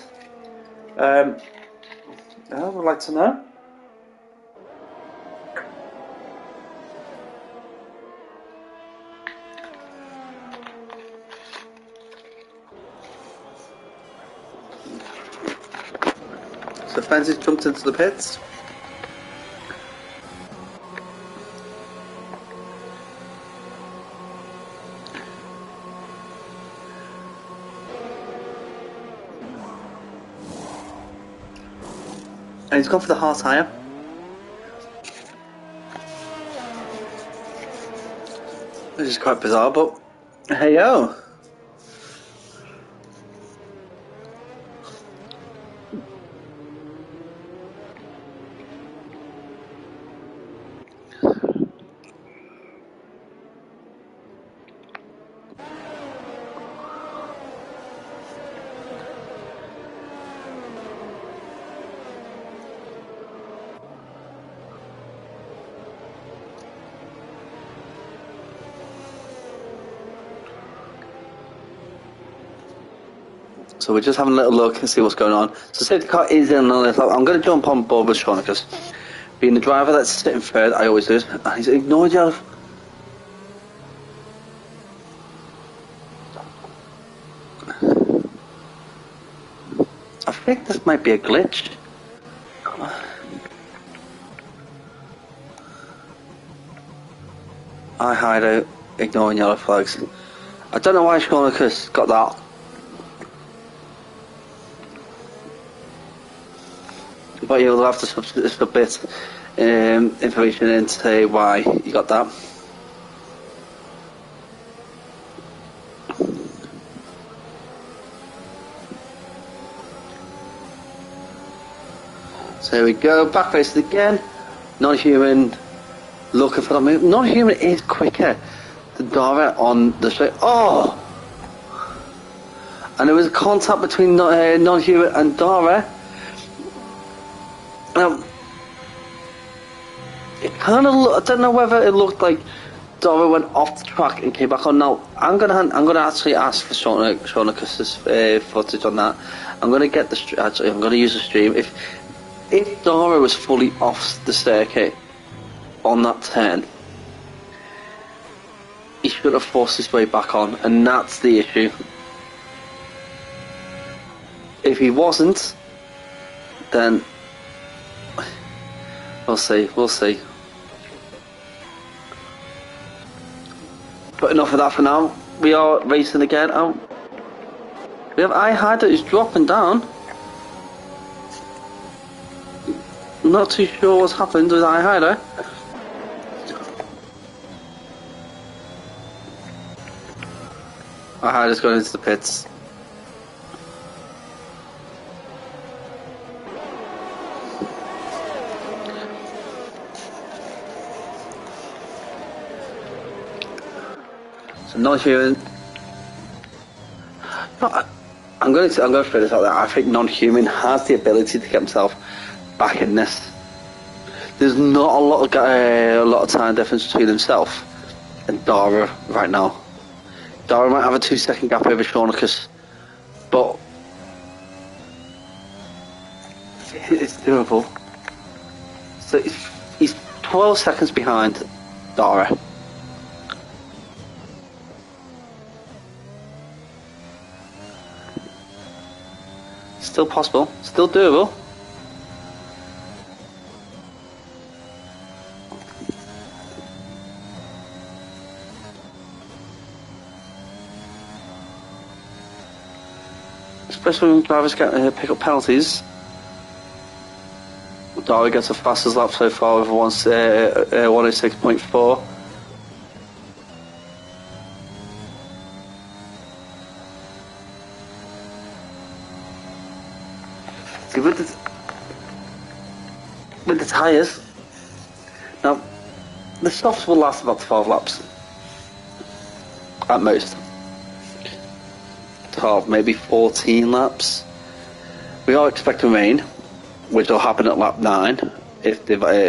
I would like to know. So Fences jumped into the pits. And he's gone for the hard tyre. Which is quite bizarre, but hey yo. So we're just having a little look and see what's going on. So safety car is in on this. I'm going to jump on board with Sean because being the driver that's sitting third, I always do. And he's ignored you. I think this might be a glitch. I hide out, ignoring yellow flags. I don't know why Sean's got that. But you'll have to submit information in to say why you got that. So here we go, back facing again. Non-human looking for that move. Non-human is quicker than Dara on the straight. Oh! And there was a contact between non-human and Dara. It kind of I don't know whether it looked like Dara went off the track and came back on. Now I'm gonna actually ask for Shauna's footage on that. I'm gonna get I'm gonna use the stream. If Dara was fully off the circuit on that turn, he should have forced his way back on, and that's the issue. If he wasn't, then we'll see. But enough of that for now. We are racing again. We have iHad that is dropping down. Not too sure what's happened with iHider. iHider's going into the pits. So not hearing. I'm going to throw this out there. I think non-human has the ability to get himself back in this. There's not a lot of time difference between himself and Dara right now. Dara might have a 2-second gap over Shaunicus, but it's doable. So he's 12 seconds behind Dara. Still possible, still doable. Especially when drivers pick up penalties. Dara gets the fastest lap so far with 106.4. See, with the tyres, now the softs will last about 12 laps at most. 12, maybe 14 laps. We are expecting rain, which will happen at lap 9 if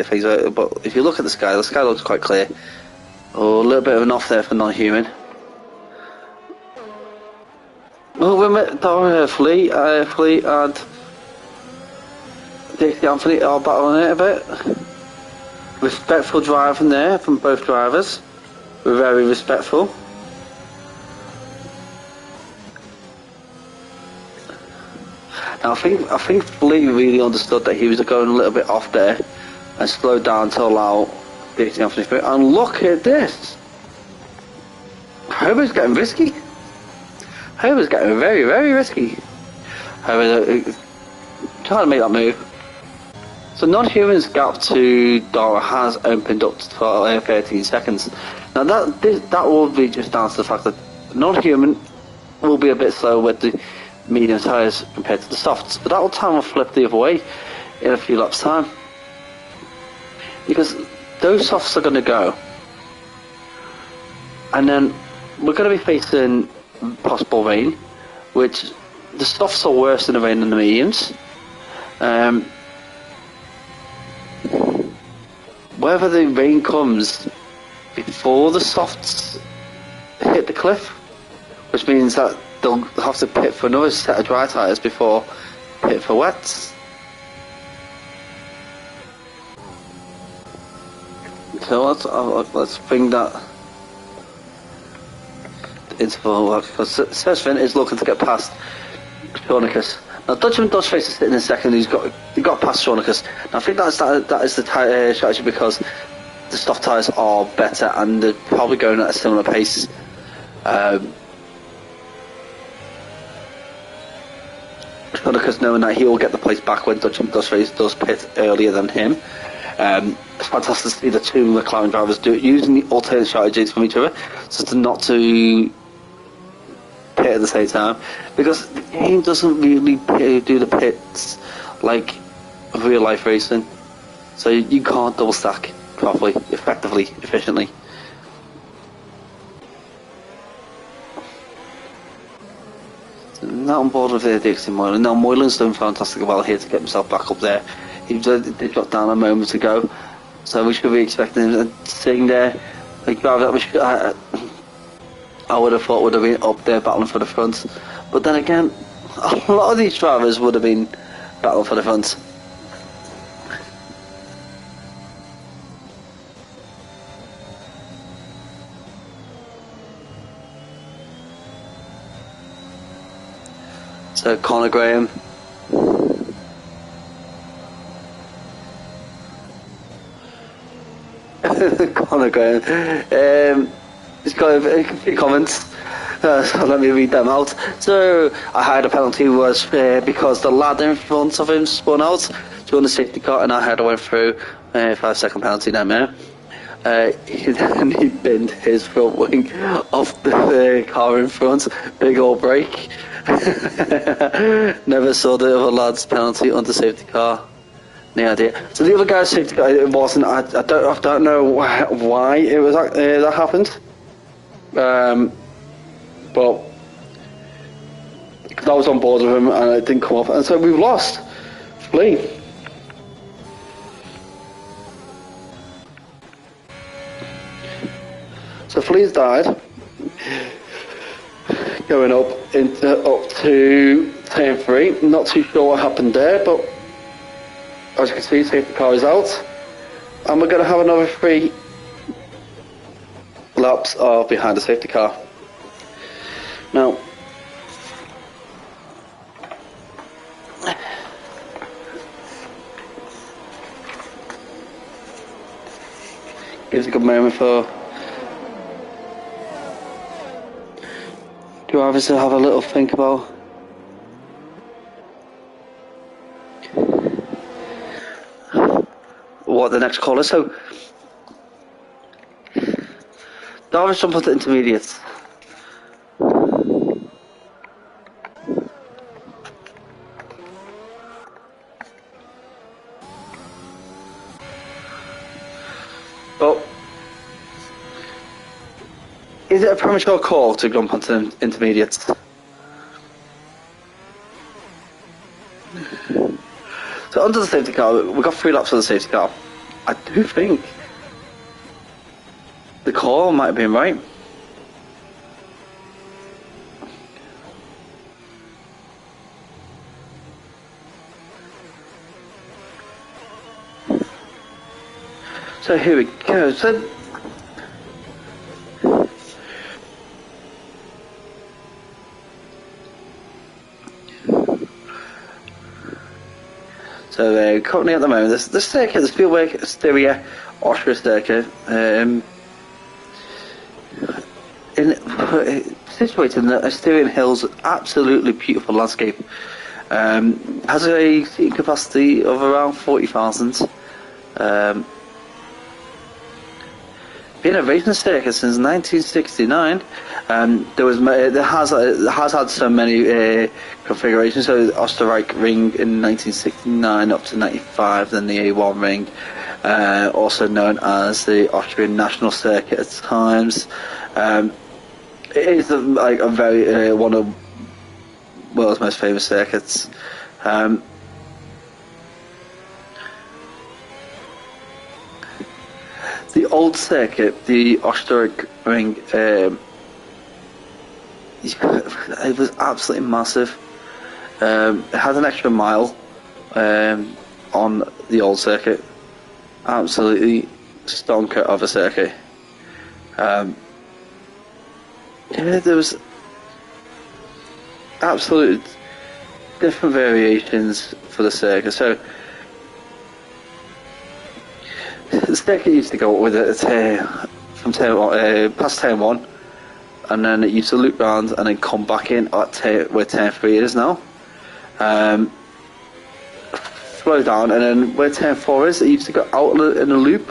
things are, but if you look at the sky looks quite clear. Oh, a little bit of an off there for non-human. Well, we met Flea and Dixie Anthony are battling it a bit. Respectful driving there from both drivers. We're very respectful. Now I think Flea really understood that he was going a little bit off there and slowed down to allow Dixie Anthony through. And look at this. Herbert's getting risky. Herbert's getting very, very risky. Herbert trying to make that move. So non-human's gap to Dara has opened up to 13 seconds. Now that will be just down to the fact that non-human will be a bit slow with the medium tyres compared to the softs, but that time will flip the other way in a few laps time, because those softs are going to go, and then we're going to be facing possible rain, which the softs are worse than the rain and the mediums. Whether the rain comes before the softs hit the cliff, which means that they'll have to pit for another set of dry tyres before pit for wets. So let's bring that interval, because Sergin is looking to get past Shaunicus. Now Dutchman does face a sitting in second. He got past Shaunicus. Now I think that is the strategy, because the soft tyres are better and they're probably going at a similar pace. Shaunicus knowing that he will get the place back when Dutchman does pit earlier than him. It's fantastic to see the two McLaren drivers using the alternate strategies from each other, so to not to pit at the same time, because the game doesn't really do the pits like real life racing, so you can't double stack properly, effectively, efficiently. Not on board with Dixie Moylan. Now Moylan's done fantastic well here to get himself back up there. He dropped down a moment ago, so we should be expecting him sitting there. Like, I would have thought would have been up there battling for the front, but then again, a lot of these drivers would have been battling for the front. So Conor Graham. Conor Graham. He's got a few comments, so let me read them out. So, I had a penalty was because the lad in front of him spun out during the safety car, and I had went through 5-second penalty down there. He binned his front wing off the car in front. Big old break. Never saw the other lad's penalty on the safety car. No idea. So the other guy's safety car, it wasn't. I don't know why it was that happened. But I was on board with him and it didn't come off, and so we've lost. Flea. So Flea's died. Going up to turn 3. Not too sure what happened there, but as you can see, safety car is out, and we're going to have another 3 laps of behind the safety car. Now, gives a good moment for drivers to have a little think about what the next call is. So, drivers jump onto intermediates. But is it a premature call to jump onto intermediates? So under the safety car, we've got 3 laps of the safety car. I do think the call might have been right. So here we go. So currently at the moment, this circuit, the Spielberg Austria circuit, situated in the Asturian Hills, absolutely beautiful landscape. Has a seating capacity of around 40,000. Been a racing circuit since 1969. There has had so many configurations. So the Österreich ring in 1969 up to 95, then the A1 ring, also known as the Austrian National Circuit at times. It is a very one of the world's most famous circuits. The old circuit, the Österreich ring, it was absolutely massive. It had an extra mile on the old circuit. Absolutely stonker of a circuit. There was absolute different variations for the circuit. So the circuit used to go with it from past turn 1, and then it used to loop round and then come back in at where turn 3 is now. Slow down, and then where turn 4 is, it used to go out in a loop.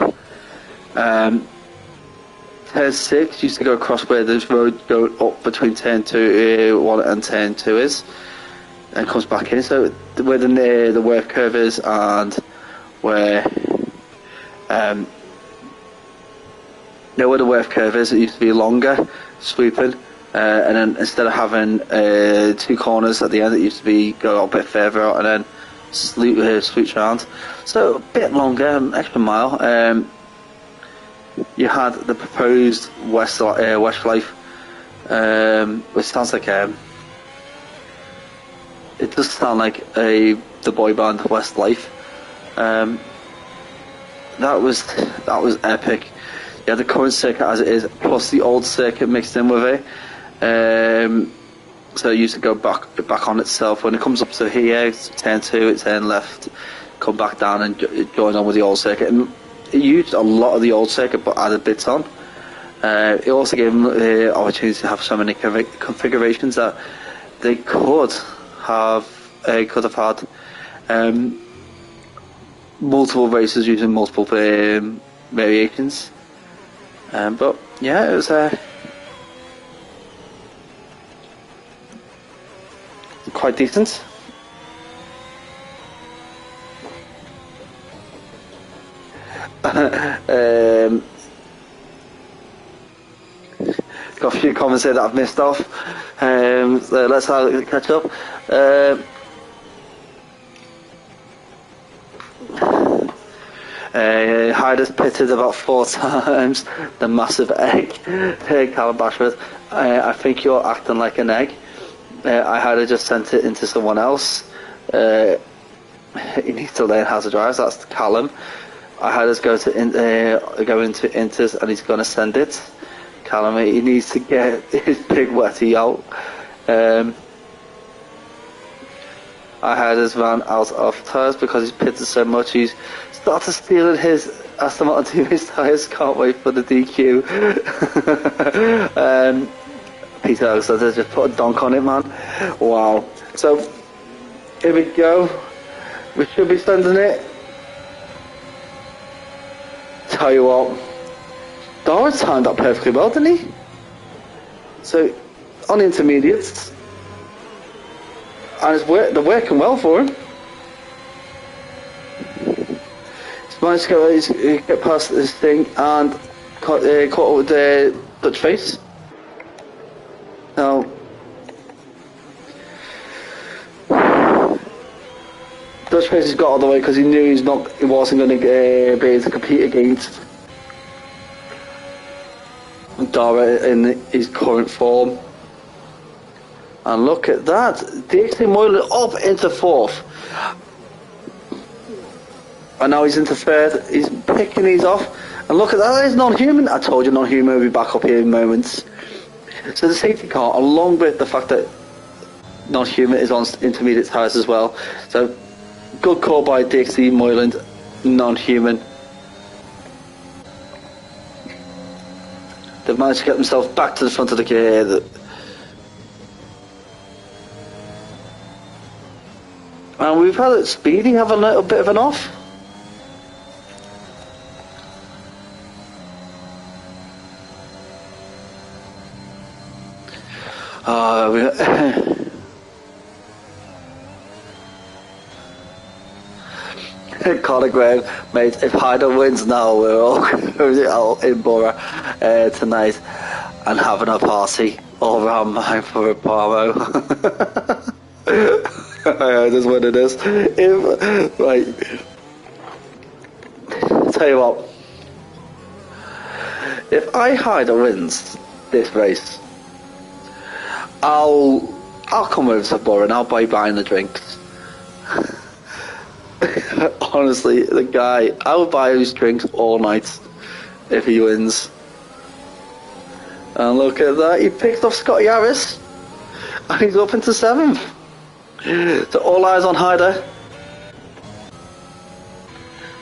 Turn 6 used to go across where this road going up between turn 1 and turn 2 is, and comes back in. So where the wave curve is, and where where the wave curve is, it used to be longer, sweeping, and then instead of having 2 corners at the end, it used to be go a bit further out and then swoosh around. So a bit longer, an extra mile. You had the proposed Westlife, which sounds like it does sound like the boy band Westlife. That was epic. You had the current circuit as it is, plus the old circuit mixed in with it. So it used to go back on itself. When it comes up to here, it's turn 2, it's turn left, come back down and join on with the old circuit. And it used a lot of the old circuit, but added bits on. It also gave them the opportunity to have so many configurations that they could have had multiple races using multiple variations. But yeah, it was quite decent. got a few comments here that I've missed off. So let's catch up. Hyder's pitted about 4 times the massive egg. Callum Bashford, I think you're acting like an egg. I had just sent it into someone else. He needs to learn how to drive. So that's Callum. I had us go into Inters and he's going to send it. Callum, he needs to get his big wetty out. I had us ran out of tyres because he's pitted so much. He's started stealing his Aston Martin his tyres. Can't wait for the DQ. Peter Alexander just put a donk on it, man. Wow. So here we go. We should be sending it. Tell you what, Dara timed that perfectly well, didn't he? So on the intermediates, and they're working well for him. He's managed to get past this thing and caught up with the Dutch face. Now, Dutch face has got all the way because he knew he wasn't going to be able to compete against Dara in his current form. And look at that, DXT Moylan up into 4th. And now he's into 3rd, he's picking these off. And look at that, it's non-human. I told you non-human will be back up here in moments. So the safety car, along with the fact that non-human is on intermediate tyres as well. So good call by DXT Moylan, non-human. They've managed to get themselves back to the front of the gear. And we've had Speedy have a little bit of an off. Conor Graham, mate, if Hyder wins now, we're all out in Borough tonight and having a party all around mine for a promo. That's what it is. Right. Tell you what, if Hyder wins this race, I'll come over to Borough and I'll buy buying the drinks. Honestly, the guy, I would buy his drinks all night if he wins. And look at that, he picked off Scotty Harris and he's up into 7th. So all eyes on Hyder.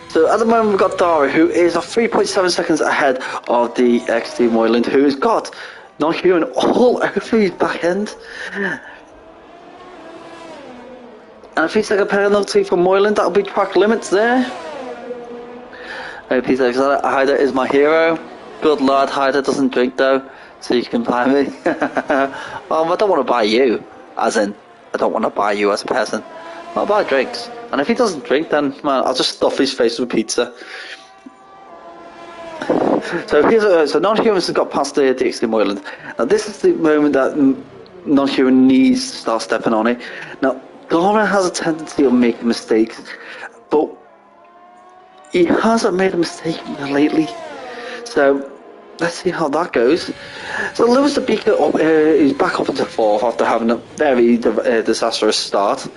So at the moment we've got Dara, who is 3.7 seconds ahead of the XT Moylan, who has got non-human all over his back end. And a 3-second penalty for Moylan, that'll be track limits there. Peter Alexander, Hyder is my hero. Good lad, Hyder doesn't drink though, so you can buy me. Well, I don't want to buy you, as in, I don't want to buy you as a person. I'll buy drinks. And if he doesn't drink, then man, I'll just stuff his face with pizza. So non-humans have got past the DXT Moylan. Now this is the moment that non-human needs to start stepping on it. Now Dara has a tendency of making mistakes, but he hasn't made a mistake lately. So let's see how that goes. So Lewis the Beaker is back up into 4th after having a very disastrous start.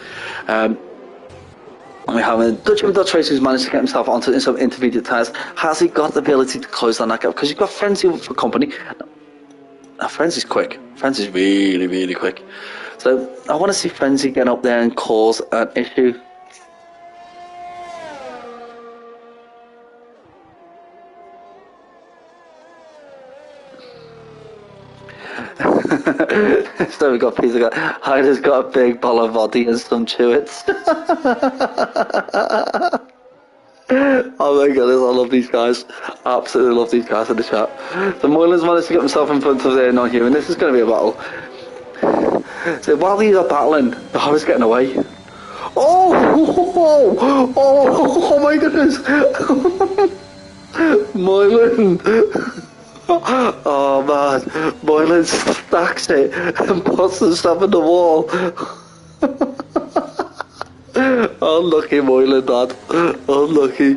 We have a Dutch racer who's managed to get himself onto some intermediate tyres. Has he got the ability to close down that gap? Because you've got Frenzy for company. Now Frenzy's quick. Frenzy's really, really quick. So I want to see Frenzy get up there and cause an issue. So we got Peter. Hyder's got a big ball of body and some chewits. Oh my goodness, I love these guys. Absolutely love these guys in the chat. So Moylan's managed to get himself in front of the non-human. This is going to be a battle. So while these are battling, the Horror's getting away. Oh my goodness. Moylan. Oh man, Moylan stacks it and puts himself in the wall. Unlucky Moylan, lad. Unlucky.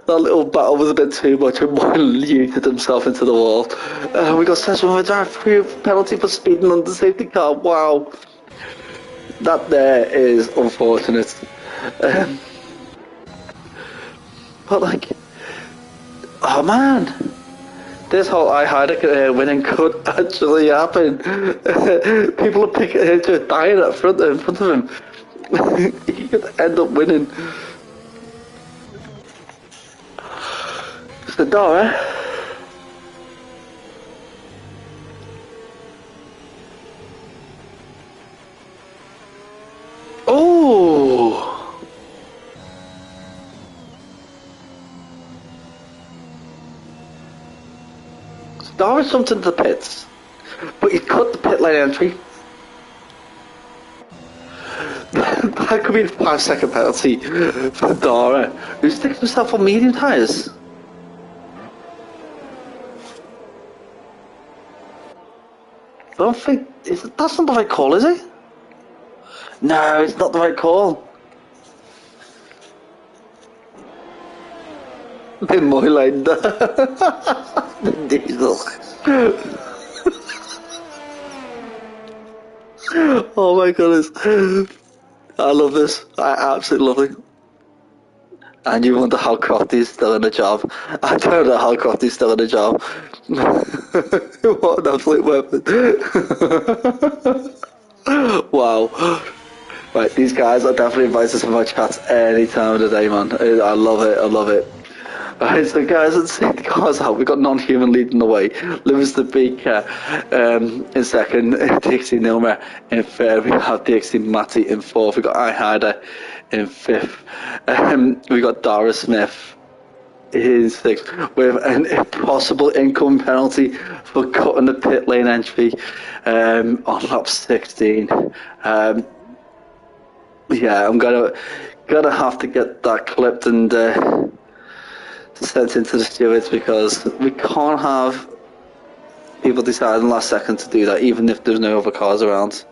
That little battle was a bit too much and Moylan yeeted himself into the wall. We got session with a free penalty for speeding on the safety car. Wow. That there is unfortunate. Um, but like, oh man. This whole I had a winning could actually happen. People are just dying in front of him. He could end up winning. It's the door, eh? Oh! Dara jumped into the pits, but he cut the pit lane entry. That could be a 5-second penalty for Dara, who sticks himself on medium tyres. I don't think that's not the right call, is it? No, it's not the right call. Been more like that. Diesel. Oh my goodness. I love this. I absolutely love it. And you wonder how Crofty's still in the job. I don't know how Crofty's still in the job. What an absolute weapon. Wow. Right, these guys are definitely invited to my chats any time of the day, man. I love it, I love it. Right, so guys, let's see the cars out. We've got non-human leading the way. Livingston Baker in second, DXC Nilmer in third. We have DXC Matty in fourth. We've got iHider in fifth. We got Dara Smith in sixth with an impossible incoming penalty for cutting the pit lane entry on lap 16. Yeah, I'm gonna have to get that clipped and sent into the stewards because we can't have people deciding last second to do that, even if there's no other cars around.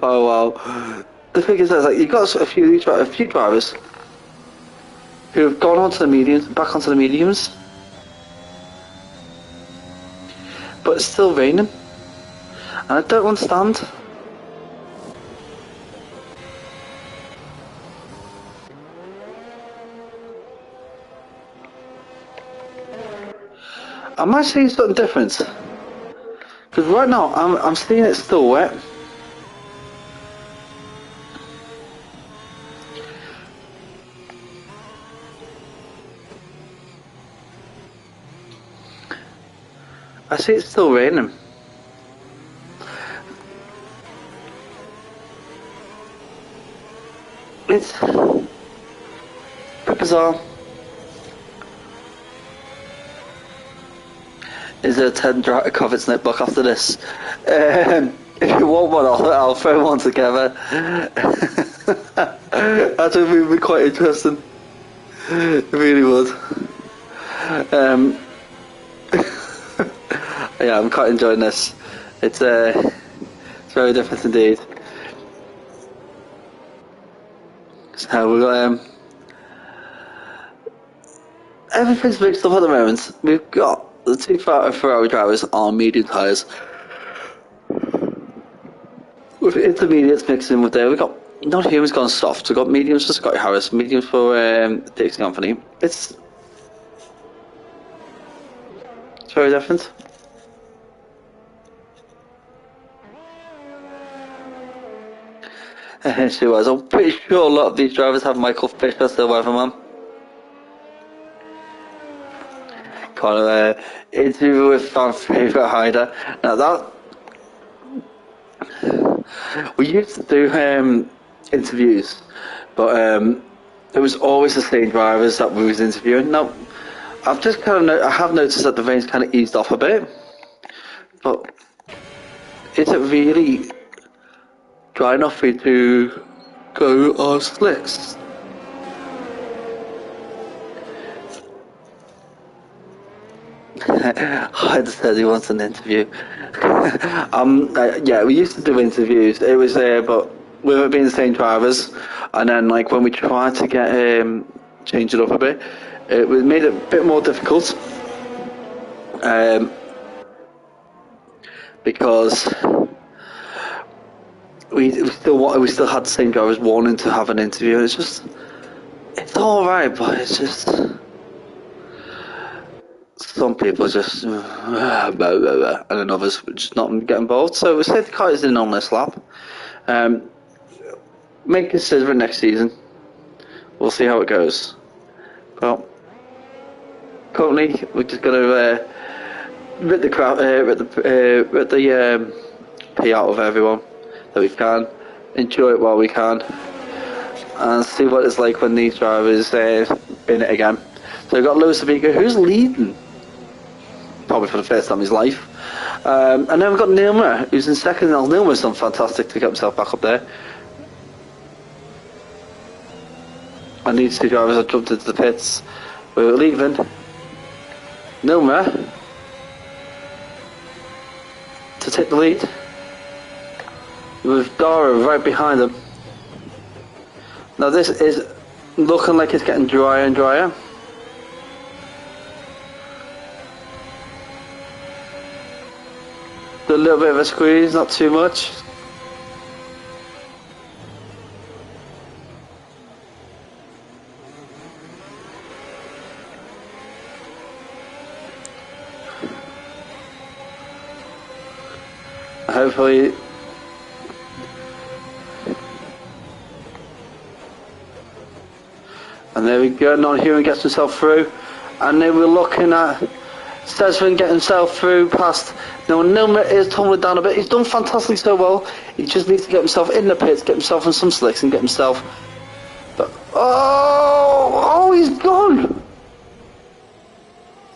Oh wow! The thing is, like, you've got a few drivers who have gone onto the mediums, back onto the mediums, but it's still raining, and I don't understand. Am I seeing something different? Because right now I'm seeing it still wet. I see it's still raining. It's a bit bizarre. Is there a 10 Covets notebook after this? If you want one, I'll throw one together. That would be quite interesting. It really would. Yeah, I'm quite enjoying this. It's very different indeed. So we've got everything's mixed up at the moment. We've got the two Ferrari drivers on medium tyres, with intermediates mixed in with there. We've got non-humans gone soft. We've got mediums for Scotty Harris, mediums for Dixie Company. It's very different. She was. I'm pretty sure a lot of these drivers have Michael Fisher as their weatherman. Kind of interview with fan favourite hider. Now that we used to do interviews, but it was always the same drivers that we was interviewing. Now I've just I have noticed that the rain's kind of eased off a bit, but is it really dry enough for you to go on slicks. Hyde said he wants an interview. Yeah, we used to do interviews. It was but with it being the same drivers, and then like when we tried to get change it up a bit, it was made it a bit more difficult. Because we still had the same drivers wanting to have an interview. It's all right, but it's just some people just blah, blah, blah, and then others just not get involved. So safety car is in on this lap. May consider it next season. We'll see how it goes. Well, currently we're just gonna rip the pee out of everyone that we can. Enjoy it while we can, and see what it's like when these drivers in it again. So we've got Lewis Sabika, who's leading, probably for the first time in his life. And then we've got Nilma, who's in second. Now Nilma's done fantastic to get himself back up there. And these two drivers have jumped into the pits. We're leaving. Nilma to take the lead, with Dara right behind him. Now this is looking like it's getting drier and drier. A little bit of a squeeze, not too much. Hopefully and there we go, Non-Human gets himself through, and then we're looking at Sesvin getting himself through past. Now Nilma is tumbling down a bit. He's done fantastically so well. He just needs to get himself in the pits, get himself in some slicks, and get himself. But, oh, he's gone.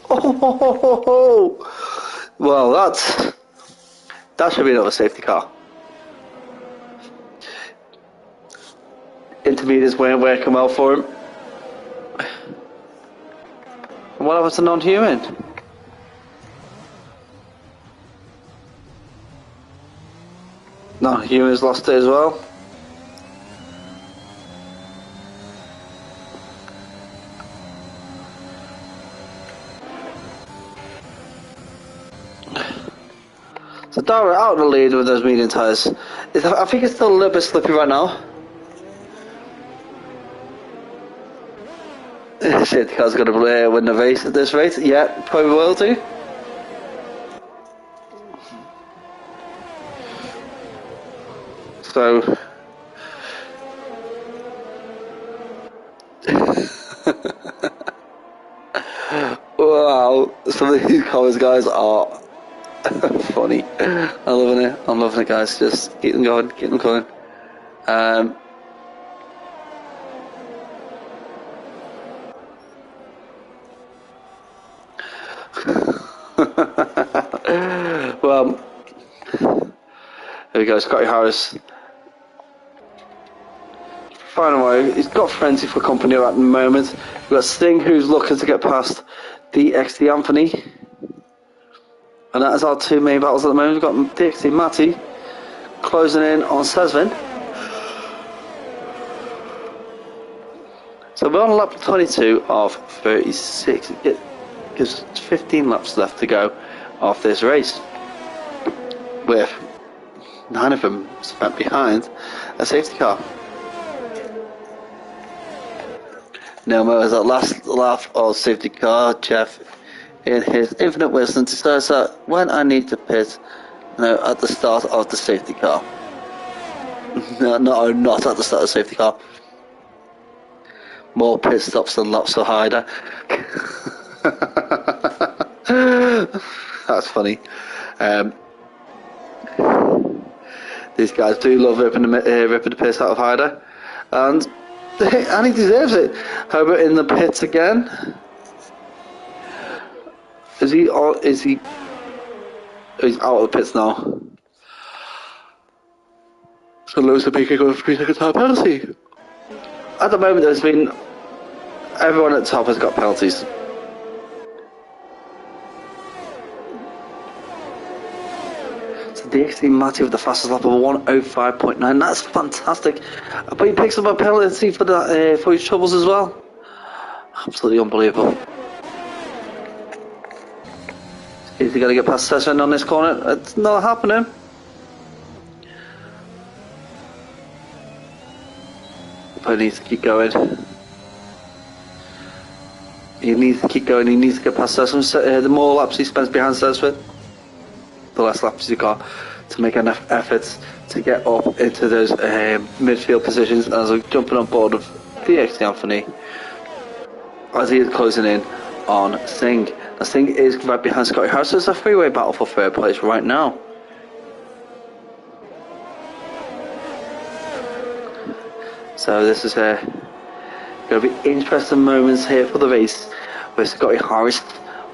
Oh, well, that should be another safety car. Intermediates weren't working well for him. And what happened to Non-Human? Non-Human's lost it as well. So Dara out of the lead with those medium tyres. I think it's still a little bit slippy right now. Safety car's going to win the race at this rate. Yeah, probably will do. So wow, some of these comments, guys, are funny. I'm loving it, guys. Just keep them going, keep them going. Well, here we go, Scotty Harris. Final way, he's got Frenzy for company at the moment. We've got Sting, who's looking to get past DXT Anthony. And that is our two main battles at the moment. We've got DXT Matty closing in on Sesvin. So we're on lap 22 of 36. It gives 15 laps left to go of this race, with 9 of them spent behind a safety car. Nilma is at last lap of safety car. Jeff, in his infinite wisdom, decides that when I need to pit, at the start of the safety car. No, not at the start of the safety car. More pit stops than laps for Hyder. That's funny. These guys do love ripping the piss out of Hyder, and he deserves it. Herbert in the pits again. Is he? He's out of the pits now. So Lewis will be kicking with a 3-second time penalty. At the moment, there's been everyone at the top has got penalties. So DXT Matty with the fastest lap of 1:05.9. That's fantastic. But he picks up a penalty for that for his troubles as well. Absolutely unbelievable. Is he going to get past Session on this corner? It's not happening. But he needs to keep going. He needs to keep going. He needs to get past Session. The more laps he spends behind Session, the less laps he's got to make enough efforts to get up into those midfield positions. As I'm jumping on board of DXT Anthony as he is closing in on Singh. Now Singh is right behind Scotty Harris. So it's a three-way battle for third place right now. So this is going to be interesting moments here for the race, with Scotty Harris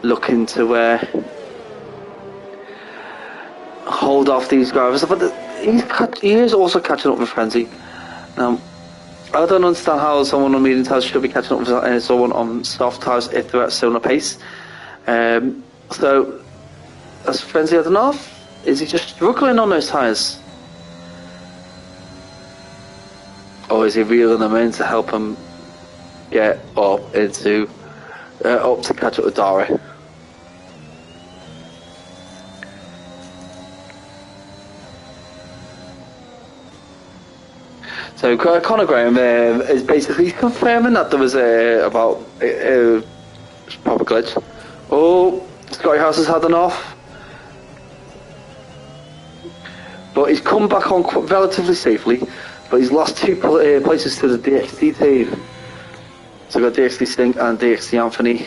looking to hold off these drivers, but he is also catching up with Frenzy. Now, I don't understand how someone on medium tyres should be catching up with someone on soft tyres if they're at similar pace. So, as Frenzy had enough, is he just struggling on those tyres? Or is he reeling them in to help him get up into up to catch up with Dari? So Conor Graham is basically confirming that there was about a proper glitch. Oh, Scotty House has had enough, but he's come back on relatively safely. But he's lost 2 places to the DXT team. So we've got DXT Sting and DXT Anthony.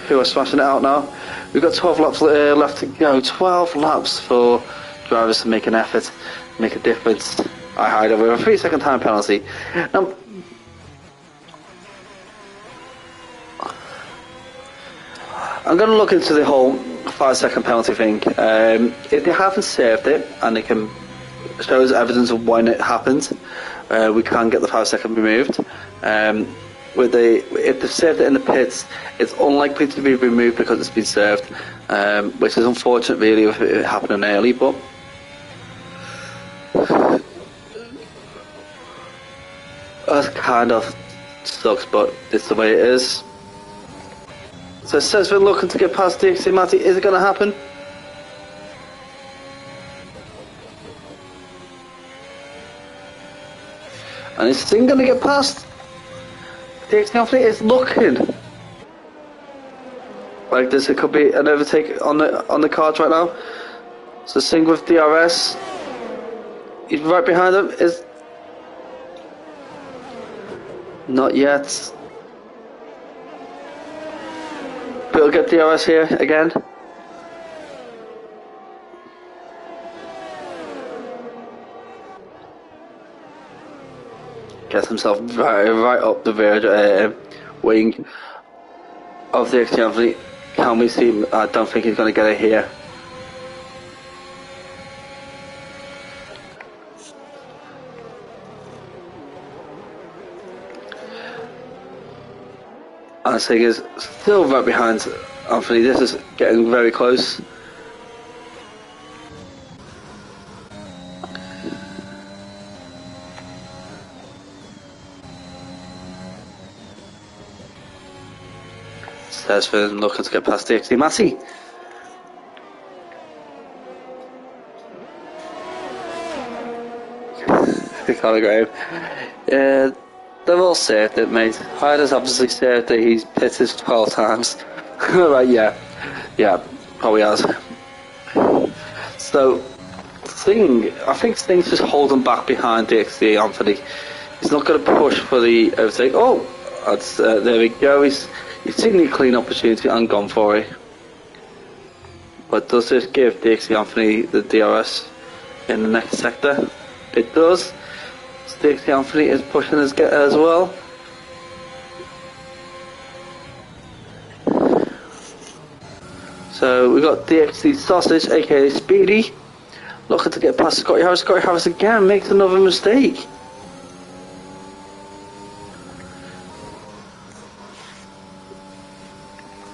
Who are smashing it out now. We've got 12 laps left to go. 12 laps for drivers to make an effort, make a difference. I hide over a 3-second time penalty. Now, I'm going to look into the whole 5-second penalty thing. If they haven't served it and they can show us evidence of when it happened, we can get the 5-second removed. If they've served it in the pits, it's unlikely to be removed because it's been served, which is unfortunate really if it happening early, but that kind of sucks, but it's the way it is. So Sesvin looking to get past DXT Matty. Is it going to happen? And is Singh going to get past? DXT Anthony is looking like this. It could be an overtake on the cards right now. So Singh with DRS. He's right behind him. Is not yet. But he'll get DRS here again. Gets himself right up the rear wing of the DXT Anthony. Can we see him? I don't think he's going to get it here. And Singh is still right behind Anthony. This is getting very close. Sesvin looking to get past DXT Matty. Conor Graham. They've all saved it, mate. Hyder's obviously saved it. He's pitted 12 times. Right, yeah, probably has. So, I think Sting's just holding back behind DXT Anthony. He's not going to push for the overtake. Oh, there we go. He's seen the clean opportunity and gone for it. But does this give DXT Anthony the DRS in the next sector? It does. DXT Anthony is pushing his get as well. So we got DXC Sausage, aka Speedy, looking to get past Scotty Harris. Scotty Harris again makes another mistake.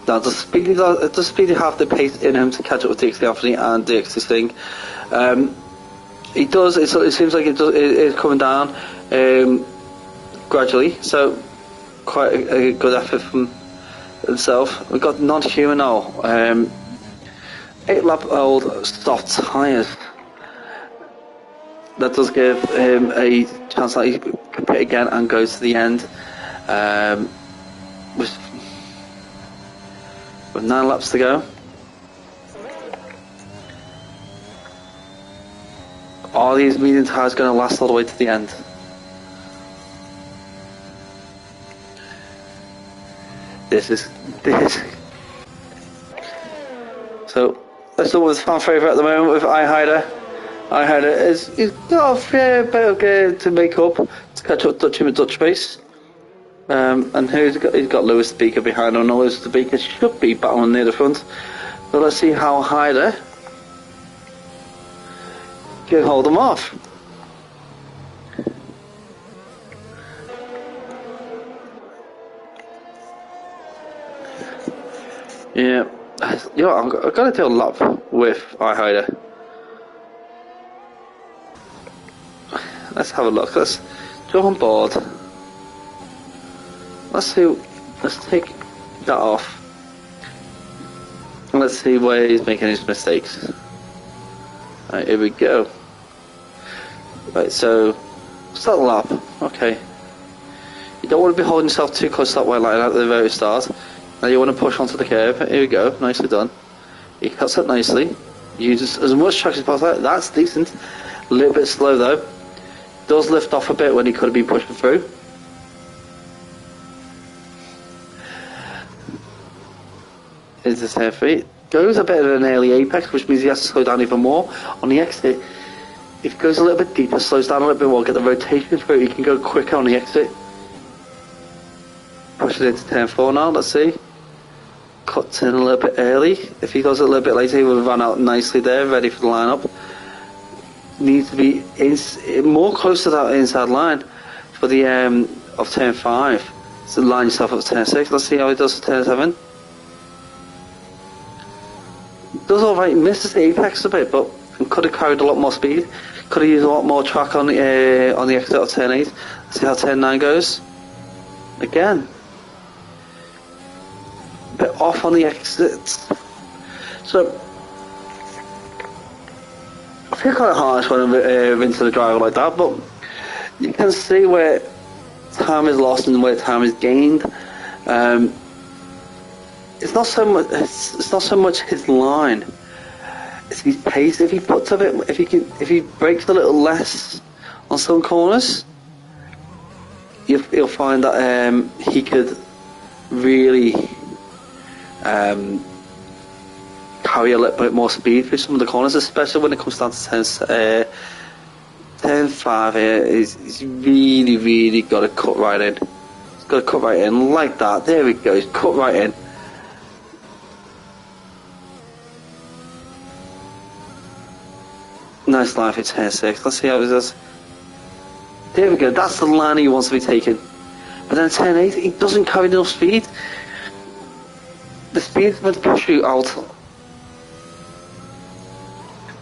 Now, does Speedy have the pace in him to catch up with DXC Anthony and DXC Sting? He does. It seems like it is coming down gradually. So quite a good effort from himself. We've got non-human now. 8-lap-old soft tyres. That does give him a chance that he can pit again and go to the end. With 9 laps to go. Are these medium tyres going to last all the way to the end? This. So let's start with fan favourite at the moment with iHider. iHider he's got a fair bit of gear to make up to catch up Dutch in the Dutch pace. And he's got Lewis the Beaker behind him. Lewis the Beaker should be battling near the front. So let's see how Hyder can hold him off. Yeah, I've got to do a lap with iHider. Let's have a look. Let's jump on board. Let's take that off. Let's see where he's making his mistakes. Right, here we go. Right, so start the lap. Okay. You don't want to be holding yourself too close to that white line at the very start. Now you want to push onto the curve. Here we go. Nicely done. He cuts it nicely. Uses as much traction as possible. That's decent. A little bit slow though. Does lift off a bit when he could have been pushing through. Is this heavy? Goes a bit of an early apex, which means he has to slow down even more. On the exit, if he goes a little bit deeper, slows down a little bit more, get the rotation through, he can go quicker on the exit. Pushes into turn 4 now, let's see. Cuts in a little bit early. If he goes a little bit later, he will run out nicely there, ready for the lineup. Needs to be more close to that inside line for the of turn 5. So line yourself up to turn 6. Let's see how he does for turn 7. Does alright, misses the apex a bit, but could have carried a lot more speed. Could have used a lot more track on the exit of turn 8. Let's see how turn 9 goes. Again, a bit off on the exits. So I feel kind of harsh when I'm into the driver like that, but you can see where time is lost and where time is gained. It's not so much his line. It's his pace. If he puts a bit, if he breaks a little less on some corners, you'll find that he could really carry a little bit more speed through some of the corners, especially when it comes down to turn 5 here. He's really got to cut right in. He's got to cut right in like that. There we go. He's cut right in. Nice line for turn 6. Let's see how it does. There we go. That's the line he wants to be taking. But then turn 8, he doesn't carry enough speed. The speed is meant to push you out.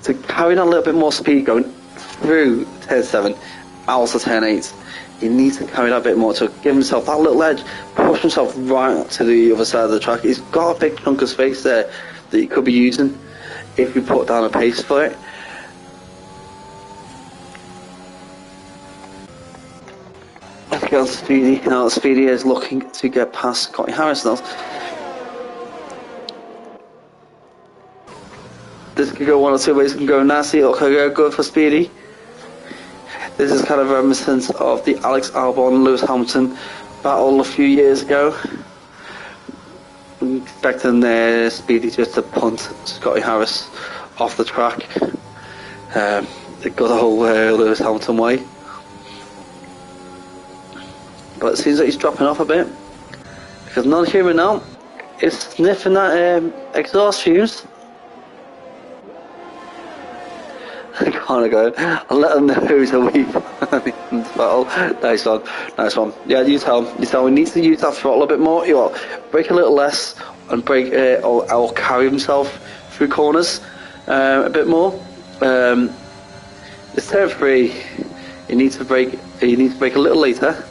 To carry on a little bit more speed going through turn 7, out of turn 8. He needs to carry that a bit more to give himself that little edge, push himself right to the other side of the track. He's got a big chunk of space there that he could be using if we put down a pace for it. Let's go to Speedy. Now Speedy is looking to get past Scotty Harris now. This could go one or two ways. It can go nasty or could go good for Speedy. This is kind of reminiscent of the Alex Albon Lewis Hamilton battle a few years ago. I'm expecting Speedy just to punt Scotty Harris off the track. It got the whole Lewis Hamilton way. But it seems like he's dropping off a bit. Because non-human now. is sniffing that exhaust fumes. I can't go. I'll let them know who's a wee throttle. Nice one, nice one. Yeah, you tell him. You tell him he needs to use that throttle a bit more. You know, brake a little less and brake or carry himself through corners a bit more. It's turn 3. You need to brake. You need to brake a little later,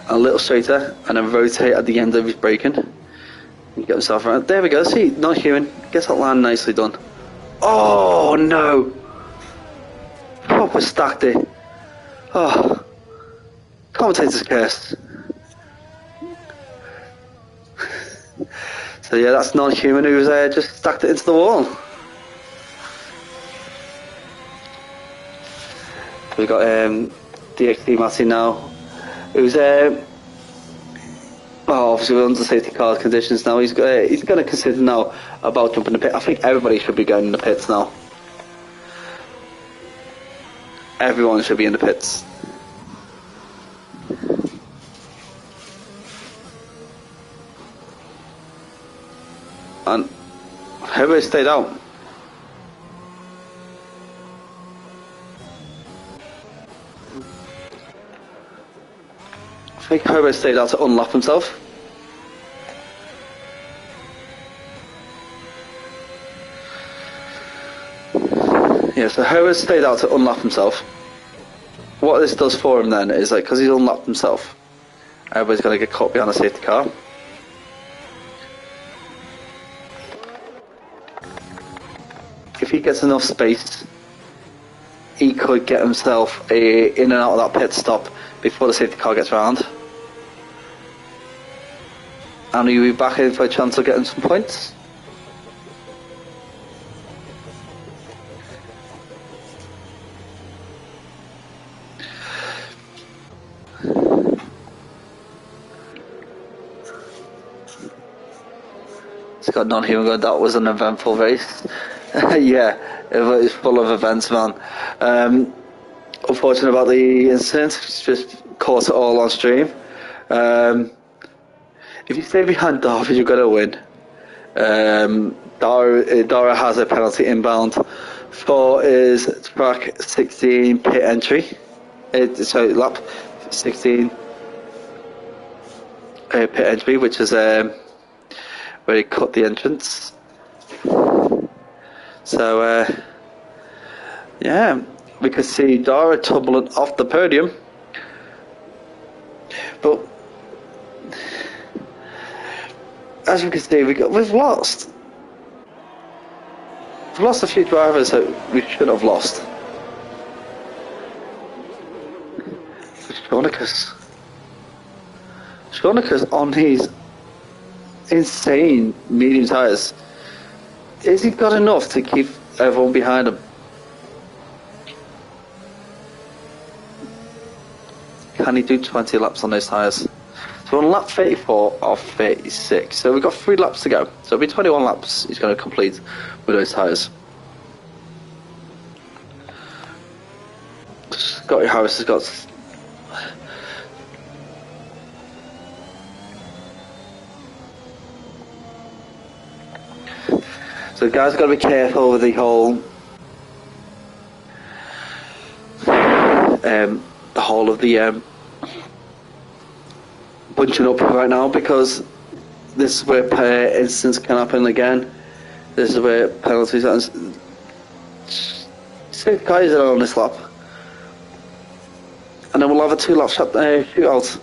a little straighter, and then rotate at the end of his braking. And get himself around. There we go. See, not human. Gets that line nicely done. Oh no! Proper stacked it. Oh, commentator's curse. So yeah, that's non-human who's just stacked it into the wall. We've got DXT Matty now, who's well, obviously we're under safety car conditions now. He's going to consider now about jumping the pit. I think everybody should be going in the pits now. Everyone should be in the pits. And everybody stayed out. I think Hobo stayed out to unlap himself. Yeah, so Hobo stayed out to unlap himself. What this does for him then is, like, because he's unlapped himself, everybody's going to get caught behind the safety car. If he gets enough space, he could get himself in and out of that pit stop before the safety car gets round. And he'll be back in for a chance of getting some points. It's got non-human going, that was an eventful race. Yeah, it was full of events, man. Unfortunate about the incident, it's just caught it all on stream. If you stay behind Darby, you're going to win. Dara has a penalty inbound for his track 16 pit entry. Sorry, lap 16 pit entry, which is where he cut the entrance. So, yeah, we could see Dara tumbling off the podium. But as you can see, we've lost. We've lost a few drivers that we should have lost. Schonikas on his insane medium tyres. Is he got enough to keep everyone behind him? Can he do 20 laps on those tyres? So on lap 34 of 36. So we've got 3 laps to go. So it'll be 21 laps he's going to complete with those tyres. Scotty Harris has got... So guys, got to be careful with the whole of the bunching up right now, because this is where incidents can happen again. This is where penalties and six guys are on this lap, and then we'll have a 2-lap shootout.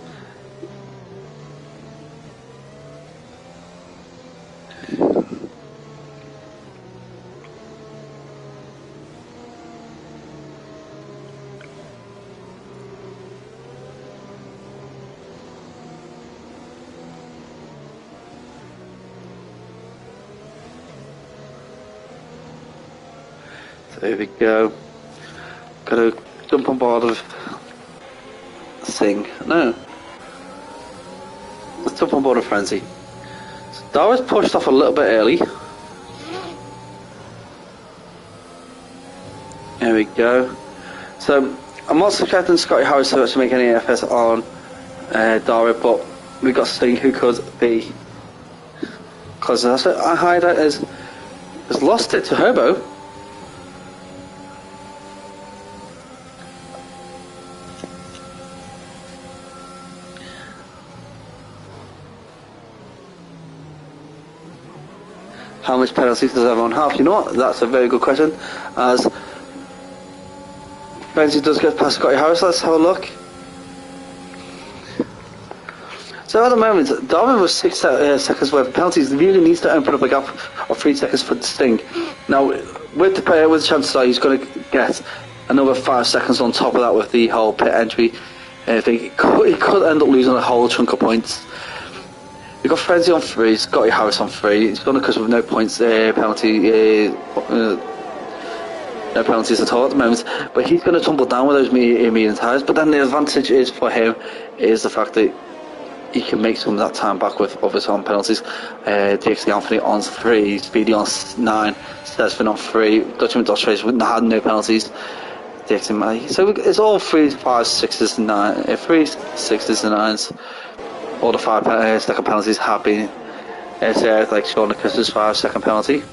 There we go. Gotta jump on board of Sing. No. Let's jump on board of Frenzy. So Dara's pushed off a little bit early. There we go. So I'm not expecting Scotty Harris to actually make any efforts on Dara, but we've got Sing who could be because I highlight has lost it to Herbo. How much penalties does everyone have? You know what? That's a very good question. As Benji does get past Scotty Harris, let's have a look. So at the moment, Darwin was 6 seconds worth of penalties. Really needs to open up a gap of 3 seconds for Sting. Now, with the chance that he's going to get another 5 seconds on top of that with the whole pit entry thing, he could end up losing a whole chunk of points. We've got Frenzy on 3, Scotty Harris on 3. He's going to cause with no points, penalty, no penalties at all at the moment. But he's going to tumble down with those medium tyres. But then the advantage is for him is the fact that he can make some of that time back with other time penalties. DXD Anthony on 3, Speedy on 9, Stesfin on 3, Dutchman Dutch Race wouldn't have had no penalties. DXD Matty. So it's all 3, 5, 6s, 9, 3, 6s and 9s. All the 5 second penalties have been like Sean Nicholas' 5 second penalty.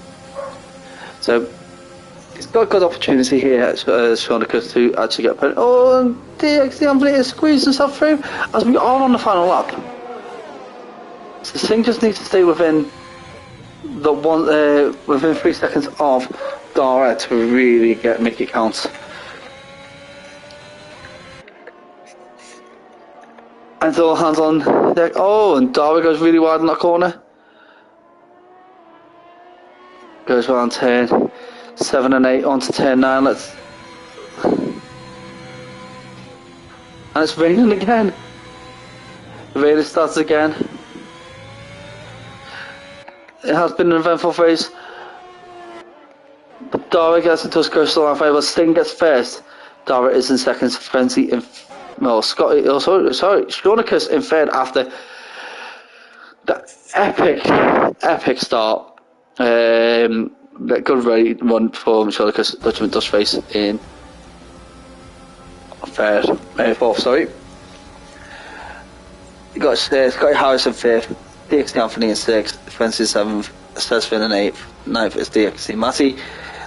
So he's got a good opportunity here, Sean Nicholas, to actually get a penalty. Oh, and DXD Anthony has squeezed himself through as we are on the final lap. So Singh just needs to stay within the within 3 seconds of Dara to really make it count. And all hands on deck. Oh, and Dara goes really wide in that corner. Goes around turn 7 and 8 onto turn 9. And it's raining again. The rain starts again. It has been an eventful race. Dara gets into Coastal on 5, but Sting gets first. Dara is in second. Frenzy in Scotty. Oh, sorry. Shonicus in third after the epic start. Good run from Shonicus. Dutchman Dust Race in fourth. Sorry. You got Scotty Harris in fifth. DXT Anthony in sixth. Frenzy 7th. Stesfin in 8th. 9th is DXT Matty.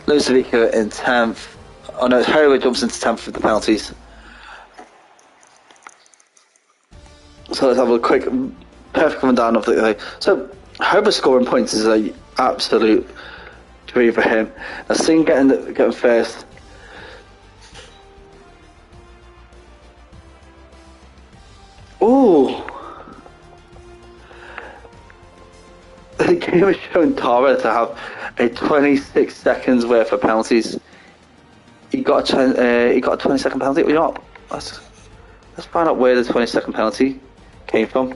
Lewis Avica in 10th. Oh no, Harry jumps into 10th with the penalties. So let's have a quick, perfect coming down of the day. So Herbert scoring points is an absolute dream for him. Now Singh getting first. Ooh. The game is showing Tara to have a 26 seconds worth of penalties. He got a 20-second penalty. You know what? Let's find out where the 20-second penalty came from.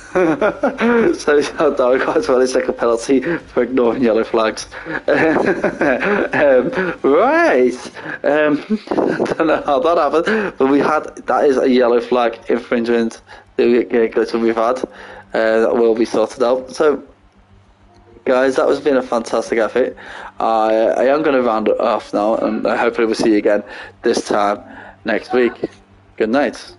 So Darren got a 20-second penalty for ignoring yellow flags. Right. I don't know how that happened, but that is a yellow flag infringement that we've had. That will be sorted out. So, guys, that has been a fantastic effort. I am going to round it off now, and hopefully we'll see you again this time next week. Good night.